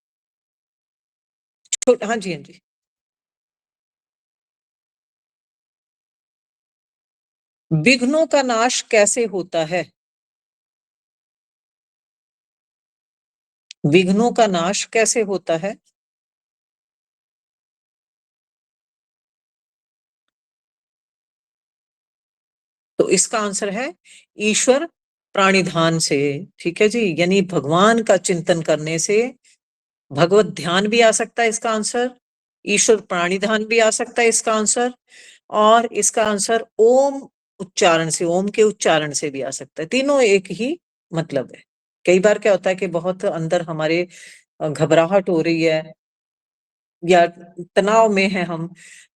हाँ जी, हाँ जी। विघ्नों का नाश कैसे होता है? विघ्नों का नाश कैसे होता है? तो इसका आंसर है ईश्वर प्राणिधान से। ठीक है जी, यानी भगवान का चिंतन करने से भगवत ध्यान भी आ सकता है इसका आंसर, ईश्वर प्राणिधान भी आ सकता है इसका आंसर, और इसका आंसर ओम उच्चारण से, ओम के उच्चारण से भी आ सकता है। तीनों एक ही मतलब है। कई बार क्या होता है कि बहुत अंदर हमारे घबराहट हो रही है या तनाव में है हम,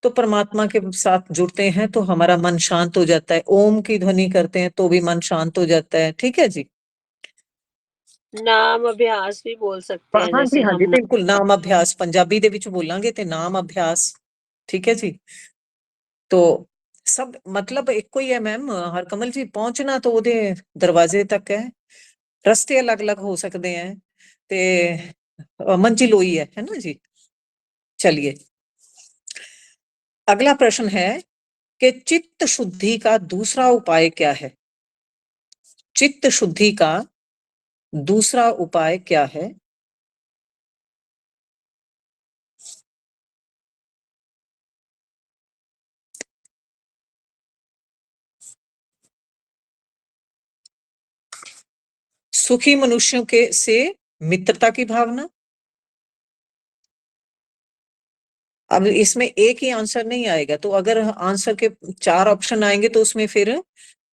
तो परमात्मा के साथ जुड़ते हैं तो हमारा मन शांत हो जाता है, ओम की ध्वनि करते हैं तो भी मन शांत हो जाता है। ठीक है जी। नाम अभ्यास भी बोल सकते हैं, हाँ जैसे जी, हाँ जी, हम बिल्कुल नाम अभ्यास पंजाबी ਦੇ ਵਿੱਚ ਬੋਲਾਂਗੇ ਤੇ ਨਾਮ ਅਭਿਆਸ। ठीक है जी। तो सब मतलब ਇੱਕੋ ਹੀ ਹੈ ਮੈਮ ਹਰਕਮਲ ਜੀ, ਪਹੁੰਚਣਾ ਤਾਂ ਉਹਦੇ ਦਰਵਾਜ਼ੇ ਤੱਕ ਹੈ, ਰਸਤੇ ਅਲੱਗ-ਅਲੱਗ ਹੋ ਸਕਦੇ हैं ਤੇ मंजिल वही है ना जी। चलिए अगला प्रश्न है कि चित्त शुद्धि का दूसरा उपाय क्या है? चित्त शुद्धि का दूसरा उपाय क्या है? सुखी मनुष्यों के से मित्रता की भावना। अब इसमें एक ही आंसर नहीं आएगा, तो अगर आंसर के 4 ऑप्शन आएंगे तो उसमें फिर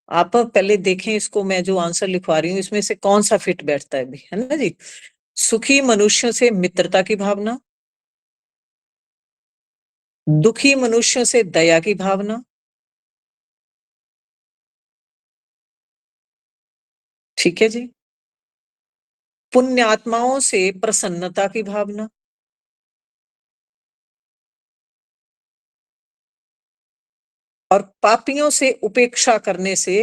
आप पहले देखें इसको, मैं जो आंसर लिखवा रही हूँ इसमें से कौन सा फिट बैठता है भी, है ना जी। सुखी मनुष्यों से मित्रता की भावना, दुखी मनुष्यों से दया की भावना, ठीक है जी, पुण्यात्माओं से प्रसन्नता की भावना, और पापियों से उपेक्षा करने से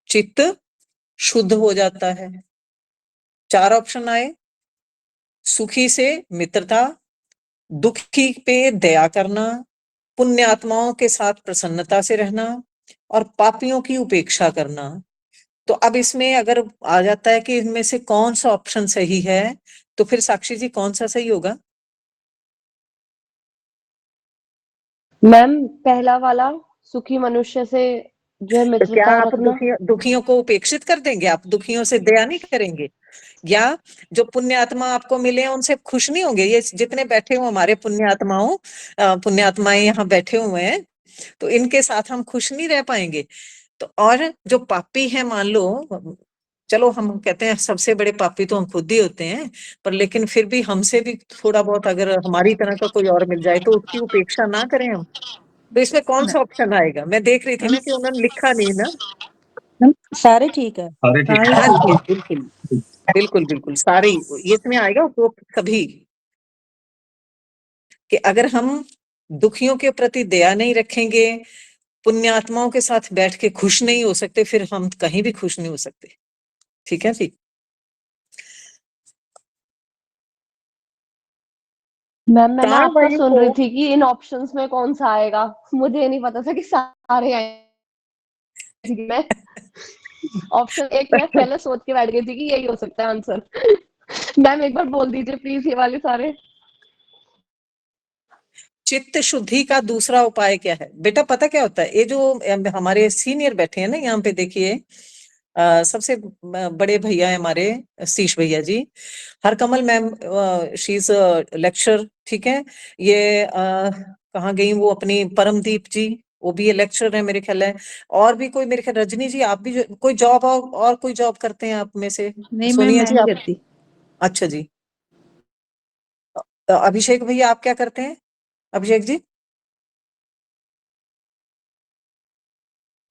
चित्त शुद्ध हो जाता है। 4 ऑप्शन आए, सुखी से मित्रता, दुखी पे दया करना, पुण्य आत्माओं के साथ प्रसन्नता से रहना, और पापियों की उपेक्षा करना। तो अब इसमें अगर आ जाता है कि इनमें से कौन सा ऑप्शन सही है, तो फिर साक्षी जी कौन सा सही होगा? मैम पहला वाला, सुखी मनुष्य से जो है तो क्या मित्रता आप रखना। दुखियों को उपेक्षित कर देंगे? आप दुखियों से दया नहीं करेंगे? या जो पुण्य आत्मा आपको मिले हैं उनसे खुश नहीं होंगे? ये जितने बैठे हो हमारे पुण्य आत्माएं यहाँ बैठे हुए हैं, तो इनके साथ हम खुश नहीं रह पाएंगे। तो और जो पापी है, मान लो, चलो हम कहते हैं सबसे बड़े पापी तो हम खुद ही होते हैं, पर लेकिन फिर भी हमसे भी थोड़ा बहुत अगर हमारी तरह का कोई और मिल जाए तो उसकी उपेक्षा ना करें हम। तो इसमें कौन सा ऑप्शन आएगा? मैं देख रही थी ना कि उन्होंने लिखा नहीं ना। सारे ठीक है। सारे ठीक हाँ है। जी, बिल्कुल बिल्कुल बिल्कुल सारे ये इसमें आएगा, उपरोक्त सभी। कि अगर हम दुखियों के प्रति दया नहीं रखेंगे, पुण्यात्माओं के साथ बैठ के खुश नहीं हो सकते, फिर हम कहीं भी खुश नहीं हो सकते। ठीक है जी। मैम मैंने आपका प्राणवायु सुन को रही थी कि इन ऑप्शंस में कौन सा आएगा, मुझे नहीं पता था कि सारे आएंगे। मैं ऑप्शन एक मैं पहले सोच के बैठ गई थी कि यही हो सकता है आंसर। मैम एक बार बोल दीजिए प्लीज ये वाले सारे। चित्त शुद्धि का दूसरा उपाय क्या है? बेटा पता क्या होता है, ये जो हमारे सीनियर बैठे हैं ना यहाँ पे, देखिए सबसे बड़े भैया है हमारे शीश भैया ji, Harkamal ma'am, she is lecture. ठीक है, ये कहाँ गई वो अपनी परमदीप जी, वो भी ये लेक्चर है मेरे ख्याल है। और भी कोई मेरे ख्याल, रजनी जी आप भी कोई जॉब और कोई जॉब करते हैं आप में से? नहीं मैम, सोनिया मैं जी नहीं आप? करती। अच्छा जी। अभिषेक भैया आप क्या करते हैं? अभिषेक जी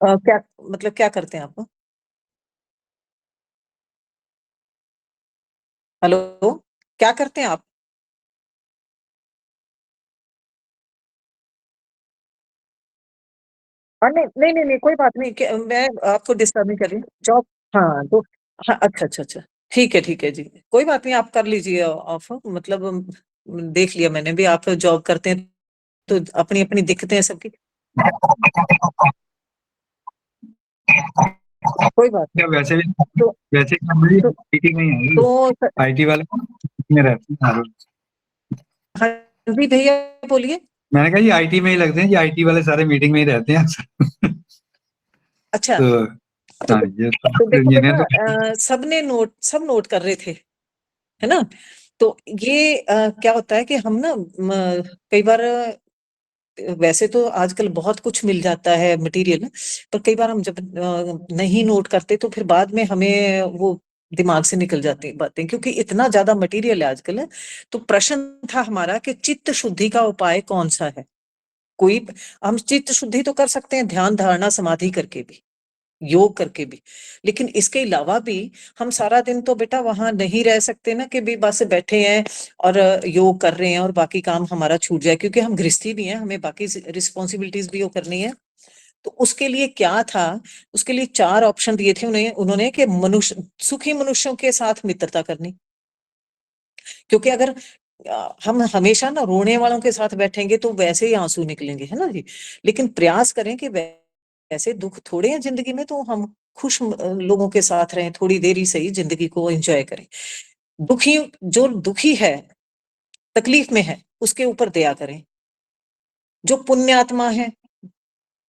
क्या मतलब क्या करते हैं आप? हेलो, क्या करते हैं आप? नहीं नहीं नहीं नहीं, कोई बात नहीं, मैं आपको डिस्टर्ब नहीं कर रही जॉब। हाँ तो हाँ, अच्छा अच्छा अच्छा, ठीक है जी, कोई बात नहीं, आप कर लीजिए ऑफ, मतलब देख लिया मैंने भी, आप जॉब करते हैं तो अपनी अपनी दिक्कतें हैं सबकी। कोई बात क्या वैसे भी तो वैसे भी तो, आईटी में ही है, तो आईटी वाले में रहते हैं हर रोज। हाँ जी भैया बोलिए। मैंने कहा ये आईटी में ही लगते हैं, ये आईटी वाले सारे मीटिंग में ही रहते हैं अक्सर। अच्छा तो तो, हाँ, ये तो देखो इंजीनियर बेटा, तो सब नोट कर रहे थे, है ना। तो ये क्या होता है कि हम ना कई बार वैसे तो आजकल बहुत कुछ मिल जाता है मटेरियल, पर कई बार हम जब नहीं नोट करते तो फिर बाद में हमें वो दिमाग से निकल जाती हैं बातें, क्योंकि इतना ज्यादा मटेरियल है आजकल। तो प्रश्न था हमारा कि चित्त शुद्धि का उपाय कौन सा है। कोई हम चित्त शुद्धि तो कर सकते हैं ध्यान धारणा समाधि करके भी, योग करके भी, लेकिन इसके अलावा भी हम सारा दिन तो बेटा वहां नहीं रह सकते ना कि भी बस बैठे हैं और योग कर रहे हैं और बाकी काम हमारा छूट जाए, क्योंकि हम गृहस्थी भी हैं, हमें बाकी रिस्पॉन्सिबिलिटीज भी वो करनी है। तो उसके लिए क्या था, उसके लिए 4 ऑप्शन दिए थे उन्होंने कि मनुष्य, सुखी मनुष्यों के साथ मित्रता करनी। क्योंकि अगर हम हमेशा ना रोने वालों के साथ बैठेंगे तो वैसे ही आंसू निकलेंगे, है ना जी। लेकिन प्रयास करें कि वैसे दुख थोड़े हैं जिंदगी में, तो हम खुश लोगों के साथ रहें, थोड़ी देर ही सही जिंदगी को एंजॉय करें। दुखी, जो दुखी है, तकलीफ में है, उसके ऊपर दया करें। जो पुण्यात्मा है,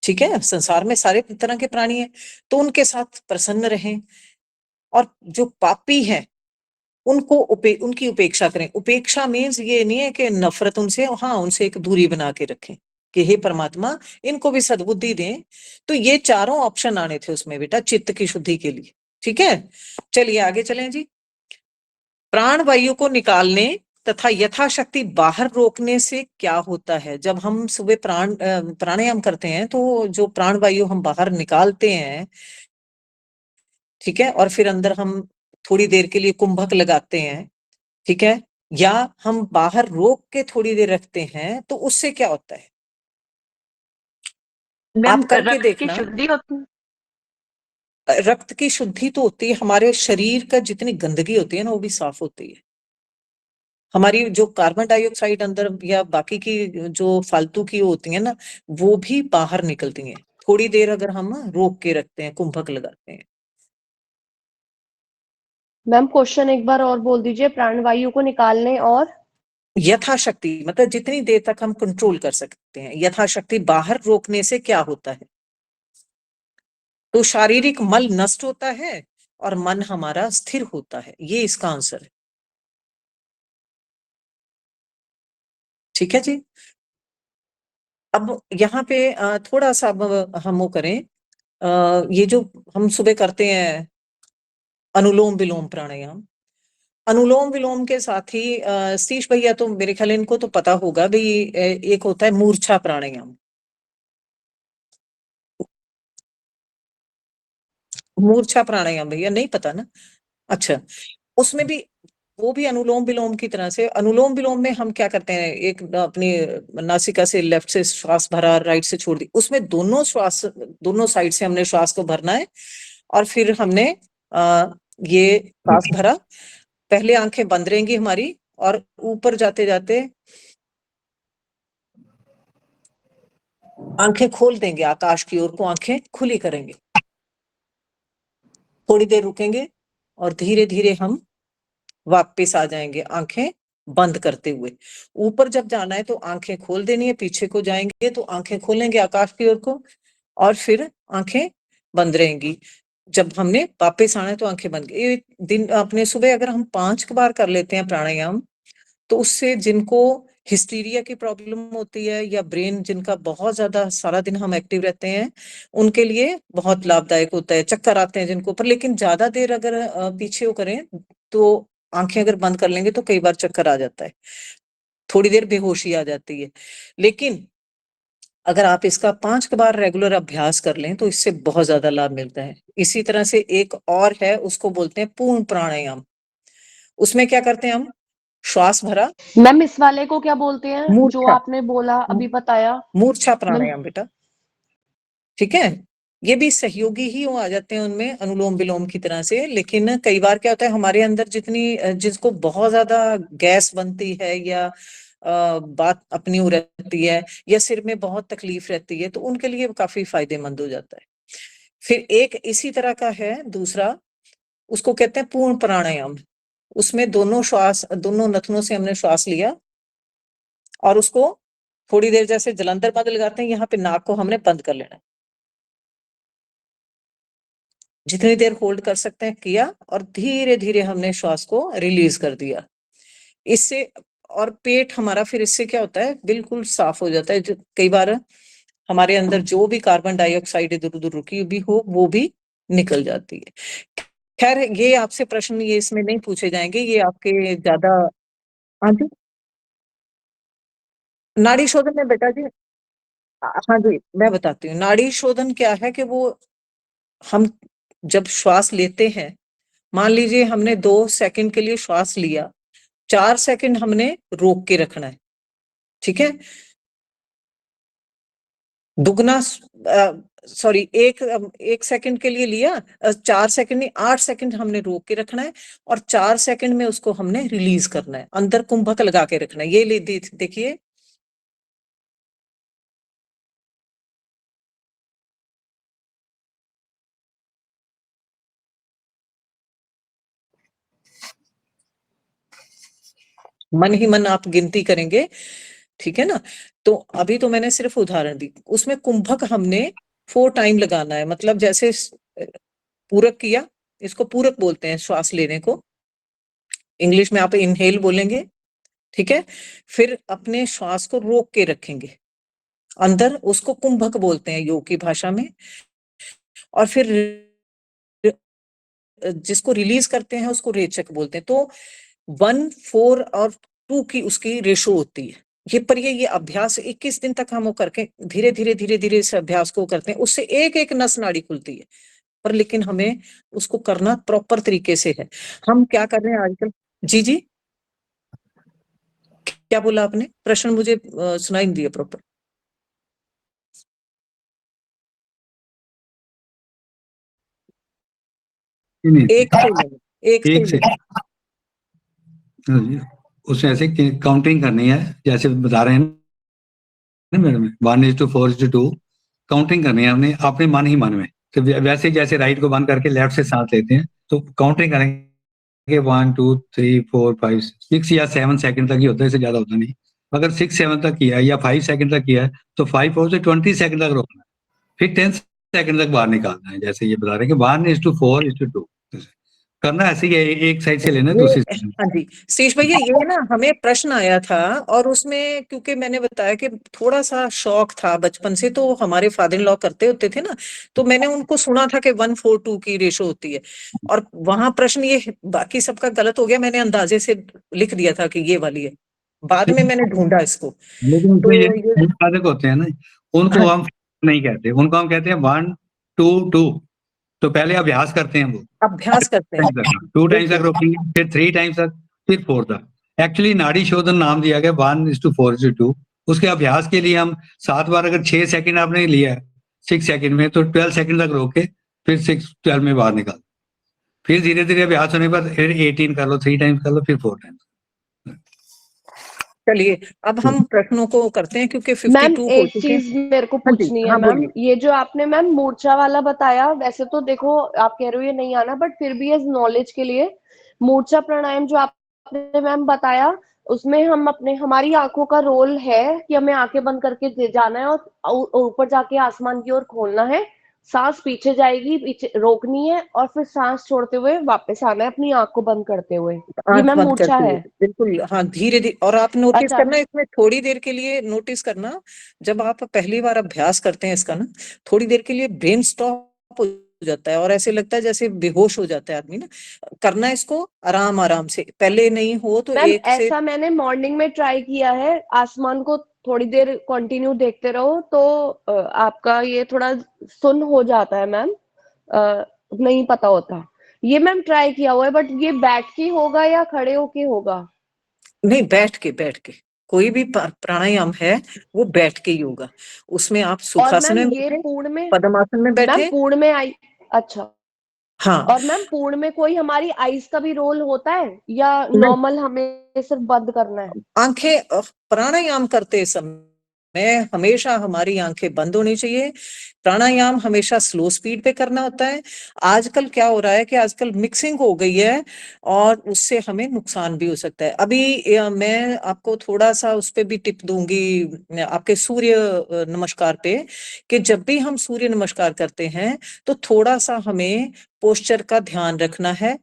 ठीक है, संसार में सारे तरह के प्राणी हैं, तो उनके साथ प्रसन्न रहें। और जो पापी है उनको उनकी उपेक्षा करें। उपेक्षा मीन्स ये नहीं है कि नफरत उनसे, हाँ उनसे एक दूरी बना के रखें कि हे परमात्मा इनको भी सद्बुद्धि दें। तो ये चारों ऑप्शन आने थे उसमें बेटा चित्त की शुद्धि के लिए। ठीक है, चलिए आगे चलें जी। प्राण वायु को निकालने तथा यथाशक्ति बाहर रोकने से क्या होता है। जब हम सुबह प्राणायाम करते हैं तो जो प्राण वायु हम बाहर निकालते हैं, ठीक है, और फिर अंदर हम थोड़ी देर के लिए कुंभक लगाते हैं, ठीक है, या हम बाहर रोक के थोड़ी देर रखते हैं, तो उससे क्या होता है मैम आप करके रक्त की देखना। शुद्धि होती है। रक्त की शुद्धि तो होती है, हमारे शरीर का जितनी गंदगी होती है ना वो भी साफ होती है। हमारी जो कार्बन डाइऑक्साइड अंदर या बाकी की जो फालतू की होती है ना, वो भी बाहर निकलती हैं थोड़ी देर अगर हम रोक के रखते हैं, कुंभक लगाते हैं। मैम क्वेश्चन एक बार और बोल दीजिए। प्राणवायु को निकालने और यथाशक्ति मतलब जितनी देर तक हम कंट्रोल कर सकते हैं, यथाशक्ति बाहर रोकने से क्या होता है। तो शारीरिक मल नष्ट होता है और मन हमारा स्थिर होता है, ये इसका आंसर है। ठीक है जी। अब यहाँ पे थोड़ा सा अब हम वो करें, ये जो हम सुबह करते हैं अनुलोम विलोम प्राणायाम, अनुलोम विलोम के साथ ही सतीश भैया तो मेरे ख्याल इनको तो पता होगा भाई, एक होता है मूर्छा प्राणायाम। मूर्छा प्राणायाम भैया नहीं पता ना। अच्छा, उसमें भी वो भी अनुलोम विलोम की तरह से, अनुलोम विलोम में हम क्या करते हैं, एक अपनी नासिका से लेफ्ट से श्वास भरा, राइट से छोड़ दी, उसमें दोनों श्वास, दोनों साइड से हमने श्वास को भरना है और फिर हमने ये श्वास भरा, पहले आंखें बंद रहेंगी हमारी और ऊपर जाते जाते आंखें खोल देंगे, आकाश की ओर को आंखें खुली करेंगे, थोड़ी देर रुकेंगे और धीरे धीरे हम वापस आ जाएंगे आंखें बंद करते हुए। ऊपर जब जाना है तो आंखें खोल देनी है, पीछे को जाएंगे तो आंखें खोलेंगे आकाश की ओर को और फिर आंखें बंद रहेंगी। जब हमने वापस आना है तो आंखें बंद। ये दिन अपने सुबह अगर हम 5 बार कर लेते हैं प्राणायाम, तो उससे जिनको हिस्टीरिया की प्रॉब्लम होती है या ब्रेन जिनका बहुत ज्यादा सारा दिन हम एक्टिव रहते हैं, उनके लिए बहुत लाभदायक होता है। चक्कर आते हैं जिनको, पर लेकिन ज्यादा देर अगर पीछे वो करें तो आंखें अगर बंद कर लेंगे तो कई बार चक्कर आ जाता है, थोड़ी देर बेहोशी आ जाती है। लेकिन अगर आप इसका 5 बार रेगुलर अभ्यास कर लें तो इससे बहुत ज्यादा लाभ मिलता है। इसी तरह से एक और है, उसको बोलते हैं पूर्ण प्राणायाम। उसमें क्या करते हैं हम, श्वास भरा, मैम इस वाले को क्या बोलते हैं जो मूर्छा, आपने बोला अभी बताया। मूर्छा मैम प्राणायाम बेटा, ठीक है। ये भी सहयोगी ही आ जाते हैं उनमें अनुलोम विलोम की तरह से, लेकिन कई बार क्या होता है हमारे अंदर जिसको बहुत ज्यादा गैस बनती है या बात अपनी हो रहती है या सिर में बहुत तकलीफ रहती है, तो उनके लिए काफी फायदेमंद हो जाता है। फिर एक इसी तरह का है दूसरा, उसको कहते हैं पूर्ण प्राणायाम। उसमें दोनों नथनों से हमने श्वास लिया और उसको थोड़ी देर जैसे जलंधर बंद लगाते हैं, यहाँ पे नाक को हमने बंद कर लेना, जितनी देर होल्ड कर सकते हैं किया, और धीरे धीरे हमने श्वास को रिलीज कर दिया। इससे और पेट हमारा फिर इससे क्या होता है, बिल्कुल साफ हो जाता है। कई बार हमारे अंदर जो भी कार्बन डाइऑक्साइड इधर उधर रुकी हुई हो वो भी निकल जाती है। खैर ये आपसे प्रश्न ये इसमें नहीं पूछे जाएंगे, ये आपके ज्यादा। हाँ जी, नाड़ी शोधन में बेटा जी, हाँ जी मैं बताती हूँ। नाड़ी शोधन क्या है कि वो हम जब श्वास लेते हैं, मान लीजिए हमने 2 सेकंड के लिए श्वास लिया, 4 सेकंड हमने रोक के रखना है, ठीक है। दुगना सॉरी, एक सेकंड के लिए लिया, 4 सेकंड नहीं 8 सेकंड हमने रोक के रखना है, और 4 सेकंड में उसको हमने रिलीज करना है, अंदर कुंभक लगा के रखना है। ये देखिए, मन ही मन आप गिनती करेंगे, ठीक है ना। तो अभी तो मैंने सिर्फ उदाहरण दी, उसमें कुंभक हमने 4 टाइम लगाना है। मतलब जैसे पूरक किया, इसको पूरक बोलते हैं श्वास लेने को, इंग्लिश में आप इनहेल बोलेंगे, ठीक है। फिर अपने श्वास को रोक के रखेंगे अंदर, उसको कुंभक बोलते हैं योग की भाषा में। और फिर जिसको रिलीज करते हैं उसको रेचक बोलते हैं। तो 1, 4 और 2 की उसकी रेशो होती है। ये अभ्यास 21 दिन तक हम वो करके धीरे धीरे इस अभ्यास को करते हैं, उससे एक एक नस नाड़ी खुलती है। पर लेकिन हमें उसको करना प्रॉपर तरीके से है। हम क्या कर रहे हैं आजकल? जी जी, क्या बोला आपने? प्रश्न मुझे सुनाई नहीं दिया प्रॉपर। नहीं, एक से लेना, एक से एक से लेना। हाँ जी, उसमें ऐसे काउंटिंग करनी है, जैसे बता रहे हैं ना मैडम, 1:4:2 काउंटिंग करनी है हमने अपने मन ही मन में। तो वैसे जैसे राइट को बंद करके लेफ्ट से सांस लेते हैं, तो काउंटिंग करेंगे 1 2 3 4 5 6 या 7 सेकंड तक ही होता है, इससे ज्यादा होता नहीं। अगर 6-7 तक किया है या 5 सेकंड तक किया है, तो 5 4 से 20 सेकंड तक रोकना है, फिर 10 सेकंड तक बाहर निकालना है। जैसे ये बता रहे हैं कि 1:4:2 करना ऐसे ही है, एक साइड से लेना दूसरी ये साइड। हाँ जी सतीश भैया, ये ना हमें प्रश्न आया था, और उसमें क्योंकि मैंने बताया कि थोड़ा सा शौक था बचपन से, तो हमारे फादर इन लॉ करते होते थे ना, तो मैंने उनको सुना था कि 1:4:2 की रेशो होती है। और वहां प्रश्न ये, बाकी सबका गलत हो गया, मैंने अंदाजे से लिख दिया था कि ये वाली है, बाद में मैंने ढूंढा इसको। लेकिन तो उसमें ये ये साधक होते हैं ना, उनको हम नहीं कहते, उनको हम कहते हैं 1 2 2। तो पहले अभ्यास करते हैं वो अभ्यास करते हैं। 2 टाइम्स तक रोकेंगे, फिर 3 टाइम्स तक, फिर 4 तक। एक्चुअली नाड़ी शोधन नाम दिया गया 1:4:2। उसके अभ्यास के लिए हम 7 बार, अगर 6 सेकंड आपने लिया 6 सेकंड में, तो 12 सेकंड तक रोके, फिर 12 में बाहर निकाल, फिर धीरे धीरे अभ्यास होने के बाद फिर 18 कर लो, 3 टाइम्स कर लो, फिर 4 टाइम्स। चलिए अब हम प्रश्नों को करते हैं, क्योंकि मैम 52 हो एक चुके हैं। चीज मेरे को हाँ जी, पूछनी है हाँ मैम, बोलिए। ये जो आपने मैम मूर्छा वाला बताया, वैसे तो देखो आप कह रहे हो ये नहीं आना, बट फिर भी एज नॉलेज के लिए मूर्छा प्राणायाम जो आपने मैम बताया, उसमें हम अपने हमारी आंखों का रोल है कि हमें आंखें बंद करके जाना है और ऊपर जाके आसमान की ओर खोलना है, सांस पीछे जाएगी, पीछे रोकनी है, और फिर सांस छोड़ते हुए वापस आना है अपनी आंख को बंद करते हुए। ये आंख मैम बंद मूर्छा करते हुए, है। बिल्कुल हाँ, धीरे धीरे। और आप नोटिस अच्छा। करना, इसमें थोड़ी देर के लिए नोटिस करना, जब आप पहली बार अभ्यास करते हैं इसका ना, थोड़ी देर के लिए ब्रेन स्टॉप हो जाता है, और ऐसे लगता है जैसे बेहोश हो जाता है आदमी ना। करना इसको आराम आराम से, पहले नहीं हो तो मैम एक से। ऐसा मैंने मॉर्निंग में ट्राई किया है, आसमान को थोड़ी देर कंटिन्यू देखते रहो तो आपका ये थोड़ा सुन हो जाता है मैम, नहीं पता होता। ये मैम ट्राई किया हुआ है, बट ये बैठ के होगा या खड़े होके होगा? नहीं, बैठ के कोई भी प्राणायाम है वो बैठ के ही होगा। उसमें आप और सुखासन मैम में ये बैठे, पूर्ण में, पद्मासन में मैम बैठे। पूर्ण में आई, अच्छा। हाँ, और मैम पूर्ण में कोई हमारी आईज का भी रोल होता है या नहीं, नॉर्मल हमें सिर्फ बंद करना है? आंखें प्राणायाम करते समय हमेशा हमारी आंखें बंद होनी चाहिए। प्राणायाम हमेशा स्लो स्पीड पे करना होता है। आजकल क्या हो रहा है कि आजकल मिक्सिंग हो गई है और उससे हमें नुकसान भी हो सकता है। अभी मैं आपको थोड़ा सा उस पे भी टिप दूंगी आपके सूर्य नमस्कार पे, कि जब भी हम सूर्य नमस्कार करते हैं तो थोड़ा सा हमें पोस्चर का ध्यान रखना है।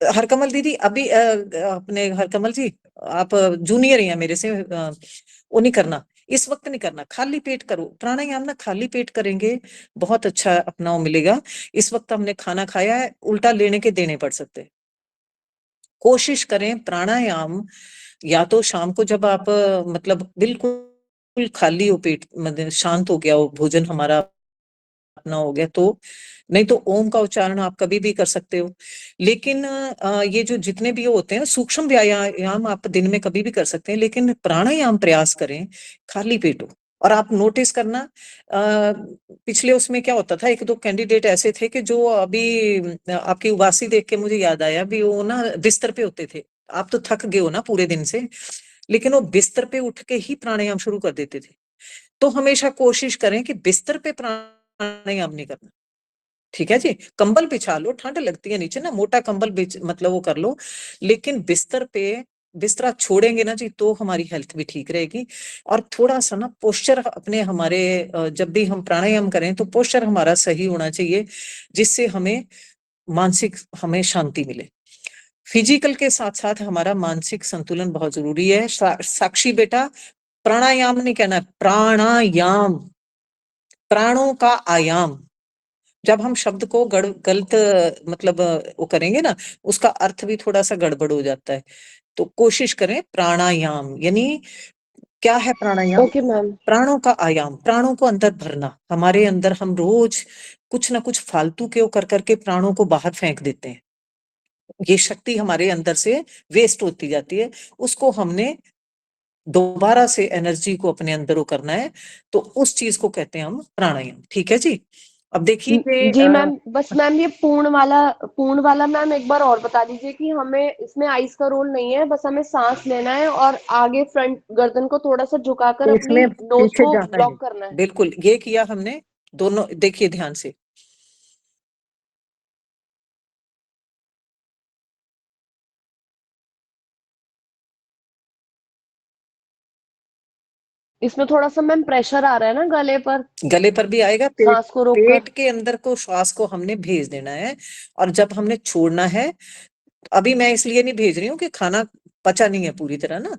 हरकमल दीदी, अभी अपने हरकमल जी, आप जूनियर हैं मेरे से, वो नहीं करना, इस वक्त नहीं करना, खाली पेट करो प्राणायाम ना। खाली पेट करेंगे बहुत अच्छा अपना वो मिलेगा। इस वक्त हमने खाना खाया है, उल्टा लेने के देने पड़ सकते हैं। कोशिश करें प्राणायाम या तो शाम को जब आप मतलब बिल्कुल खाली हो पेट, मतलब शांत हो गया हो भोजन हमारा अपना हो गया तो, नहीं तो ओम का उच्चारण आप कभी भी कर सकते हो। लेकिन ये जो जितने भी होते हैं सूक्ष्म व्यायाम आप दिन में कभी भी कर सकते हैं, लेकिन प्राणायाम प्रयास करें खाली पेट हो। और आप नोटिस करना, पिछले उसमें क्या होता था, एक दो कैंडिडेट ऐसे थे कि जो अभी आपकी उबासी देख के मुझे याद आया, भी वो ना बिस्तर पे होते थे। आप तो थक गए हो ना पूरे दिन से, लेकिन वो बिस्तर पे उठ के ही प्राणायाम शुरू कर देते थे। तो हमेशा कोशिश करें कि बिस्तर पे प्राणायाम नहीं करना, ठीक है जी। कंबल बिछा लो, ठंड लगती है नीचे ना, मोटा कंबल मतलब वो कर लो, लेकिन बिस्तर पे बिस्तरा छोड़ेंगे ना जी तो हमारी हेल्थ भी ठीक रहेगी। और थोड़ा सा ना पोस्चर अपने हमारे जब भी हम प्राणायाम करें तो पोस्चर हमारा सही होना चाहिए, जिससे हमें मानसिक हमें शांति मिले। फिजिकल के साथ साथ हमारा मानसिक संतुलन बहुत जरूरी है। साक्षी बेटा, प्राणायाम नहीं कहना, प्राणायाम, प्राणों का आयाम। जब हम शब्द को गलत मतलब वो करेंगे ना, उसका अर्थ भी थोड़ा सा गड़बड़ हो जाता है। तो कोशिश करें प्राणायाम, यानी क्या है प्राणायाम? Okay ma'am. प्राणों का आयाम, प्राणों को अंदर भरना। हमारे अंदर हम रोज कुछ ना कुछ फालतू के कर करके प्राणों को बाहर फेंक देते हैं। ये शक्ति हमारे अंदर से वेस्ट होती जाती है, उसको हमने दोबारा से एनर्जी को अपने अंदर वो करना है, तो उस चीज को कहते हैं हम प्राणायाम। ठीक है जी। अब देखिए जी मैम, बस मैम ये पूर्ण वाला मैम एक बार और बता दीजिए कि हमें इसमें आइस का रोल नहीं है, बस हमें सांस लेना है और आगे फ्रंट गर्दन को थोड़ा सा झुकाकर तो अपनी इसमें नोज पीछे को जाना है, ब्लॉक करना है। बिल्कुल ये किया हमने दोनों, देखिए ध्यान से। इसमें थोड़ा सा मैम प्रेशर आ रहा है ना गले पर, गले पर भी आएगा, सांस को रोककर। पेट के अंदर को श्वास को हमने भेज देना है। और जब हमने छोड़ना है, अभी मैं इसलिए नहीं भेज रही हूँ कि खाना पचा नहीं है पूरी तरह ना,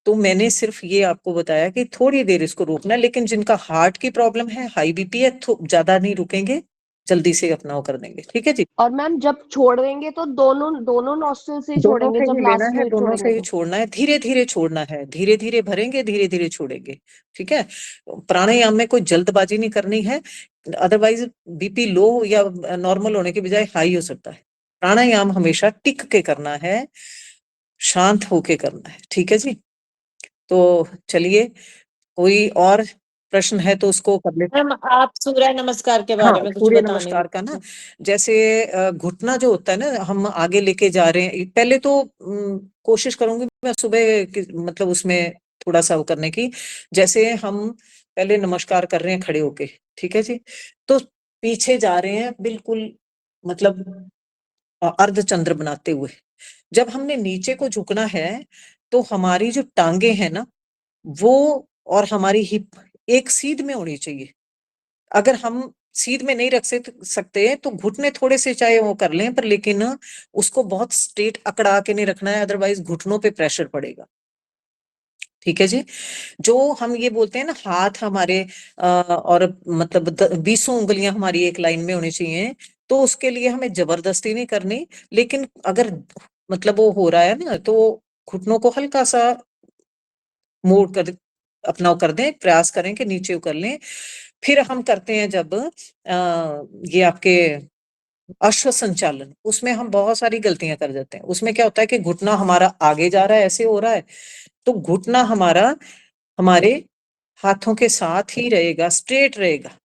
तो मैंने सिर्फ ये आपको बताया कि थोड़ी देर इसको रोकना है। लेकिन जिनका हार्ट की प्रॉब्लम है, हाई बीपी है, तो ज्यादा नहीं रुकेंगे, जल्दी से अपना वो कर देंगे। ठीक है जी। और मैम जब छोड़ देंगे तो दोनों दोनों नॉस्ट्रल से ही दोनों छोड़ेंगे, से जब ही लेना लास्ट है, में दोनों से छोड़ेंगे ही तो। छोड़ना है, धीरे धीरे छोड़ना है, धीरे धीरे भरेंगे, धीरे धीरे छोड़ेंगे। ठीक है। प्राणायाम में कोई जल्दबाजी नहीं करनी है, अदरवाइज बीपी लो या नॉर्मल होने के बजाय हाई हो सकता है। प्राणायाम हमेशा टिक के करना है, शांत होके करना है। ठीक है जी। तो चलिए, कोई और प्रश्न है तो उसको कर लेते हैं। मैम आप सूर्य नमस्कार के हाँ, बारे में कुछ सूर्य बताने नमस्कार का ना, जैसे घुटना जो होता है ना, हम आगे लेके जा रहे हैं। पहले तो कोशिश करूंगी मैं सुबह मतलब उसमें थोड़ा सा वो करने की। जैसे हम पहले नमस्कार कर रहे हैं खड़े होके, ठीक है जी, तो पीछे जा रहे हैं बिल्कुल, मतलब अर्ध चंद्र बनाते हुए। जब हमने नीचे को झुकना है तो हमारी जो टांगे हैं ना, वो और हमारी हिप एक सीध में होनी चाहिए। अगर हम सीध में नहीं रख सकते तो घुटने थोड़े से चाहे वो कर लें, पर लेकिन उसको बहुत स्ट्रेट अकड़ा के नहीं रखना है, अदरवाइज घुटनों पे प्रेशर पड़ेगा। ठीक है जी। जो हम ये बोलते हैं ना, हाथ हमारे और मतलब 20 उंगलियां हमारी एक लाइन में होनी चाहिए, तो उसके लिए हमें जबरदस्ती नहीं करनी। लेकिन अगर मतलब वो हो रहा है ना, तो घुटनों को हल्का सा मोड़ कर अपना कर दें, प्रयास करें कि नीचे कर लें। फिर हम करते हैं जब ये आपके अश्व संचालन, उसमें हम बहुत सारी गलतियां कर जाते हैं। उसमें क्या होता है कि घुटना हमारा आगे जा रहा है, ऐसे हो रहा है, तो घुटना हमारा हमारे हाथों के साथ ही रहेगा, स्ट्रेट रहेगा।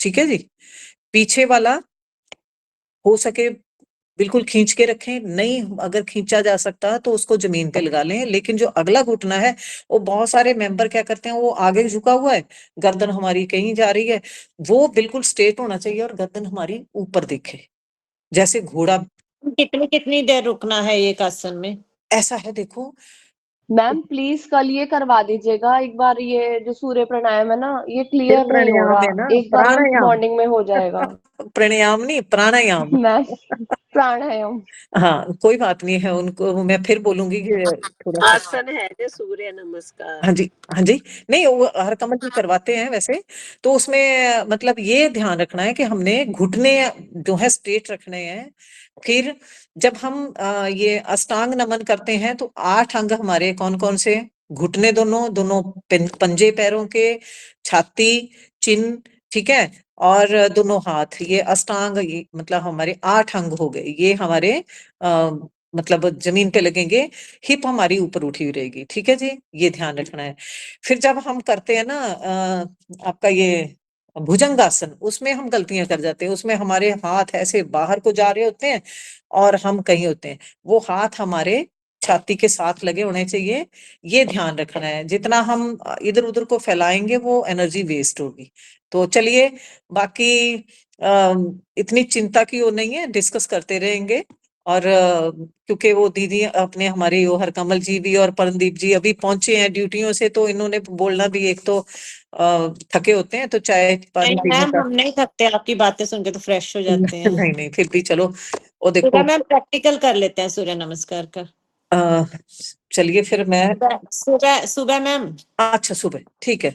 ठीक है जी। पीछे वाला हो सके बिल्कुल खींच के रखें, नहीं अगर खींचा जा सकता तो उसको जमीन पे लगा लें, लेकिन जो अगला घुटना है वो बहुत सारे मेंबर क्या करते हैं, वो आगे झुका हुआ है, गर्दन हमारी कहीं जा रही है, वो बिल्कुल स्ट्रेट होना चाहिए और गर्दन हमारी ऊपर दिखे, जैसे घोड़ा। कितनी कितनी देर रुकना है एक आसन में? ऐसा है देखो, मैम प्लीज कल ये करवा दीजिएगा एक बार, ये जो सूर्य प्राणायाम है ना, ये क्लियर नहीं हो प्राणायाम है रहा, ना, एक बार में प्राणायाम। मॉर्निंग में हो जाएगा। प्राणायाम नहीं, प्राणायाम। मैम प्राणायाम। हाँ कोई बात नहीं है, उनको मैं फिर बोलूंगी कि थोड़ा सा। आसन है जो सूर्य नमस्कार। हाँ जी, हाँ जी, नहीं वो हर कमल जी करवाते हैं वैसे, तो उसमें मतलब ये ध्यान रखना है कि हमने घुटने जो है स्ट्रेट रखने हैं। फिर जब हम ये अष्टांग नमन करते हैं तो 8 अंग हमारे कौन कौन से, घुटने दोनों दोनों पंजे पैरों के, छाती, चिन्ह, ठीक है, और दोनों हाथ, ये अष्टांग, ये मतलब हमारे 8 अंग हो गए, ये हमारे मतलब जमीन पे लगेंगे, हिप हमारी ऊपर उठी हुई रहेगी, ठीक है जी, ये ध्यान रखना है। फिर जब हम करते हैं ना आपका ये भुजंगासन, उसमें हम गलतियां कर जाते हैं, उसमें हमारे हाथ ऐसे बाहर को जा रहे होते हैं और हम कहीं होते हैं, वो हाथ हमारे छाती के साथ लगे होने चाहिए, ये ध्यान रखना है। जितना हम इधर उधर को फैलाएंगे वो एनर्जी वेस्ट होगी। तो चलिए, बाकी इतनी चिंता की वो नहीं है, डिस्कस करते रहेंगे। और क्योंकि वो दीदी अपने हमारे वो हरकमल जी भी और परमदीप जी अभी पहुंचे हैं ड्यूटियों से, तो इन्होंने बोलना भी, एक तो थके होते हैं तो चाय पानी नहीं पीने मैम, का। हम नहीं थकते, आपकी बातें सुन के तो फ्रेश हो जाते हैं। नहीं नहीं, फिर भी चलो, वो सुबह देखो मैम प्रैक्टिकल कर लेते हैं सूर्य नमस्कार का। चलिए फिर मैं, सुबह सुबह सुबह मैम। अच्छा सुबह ठीक है।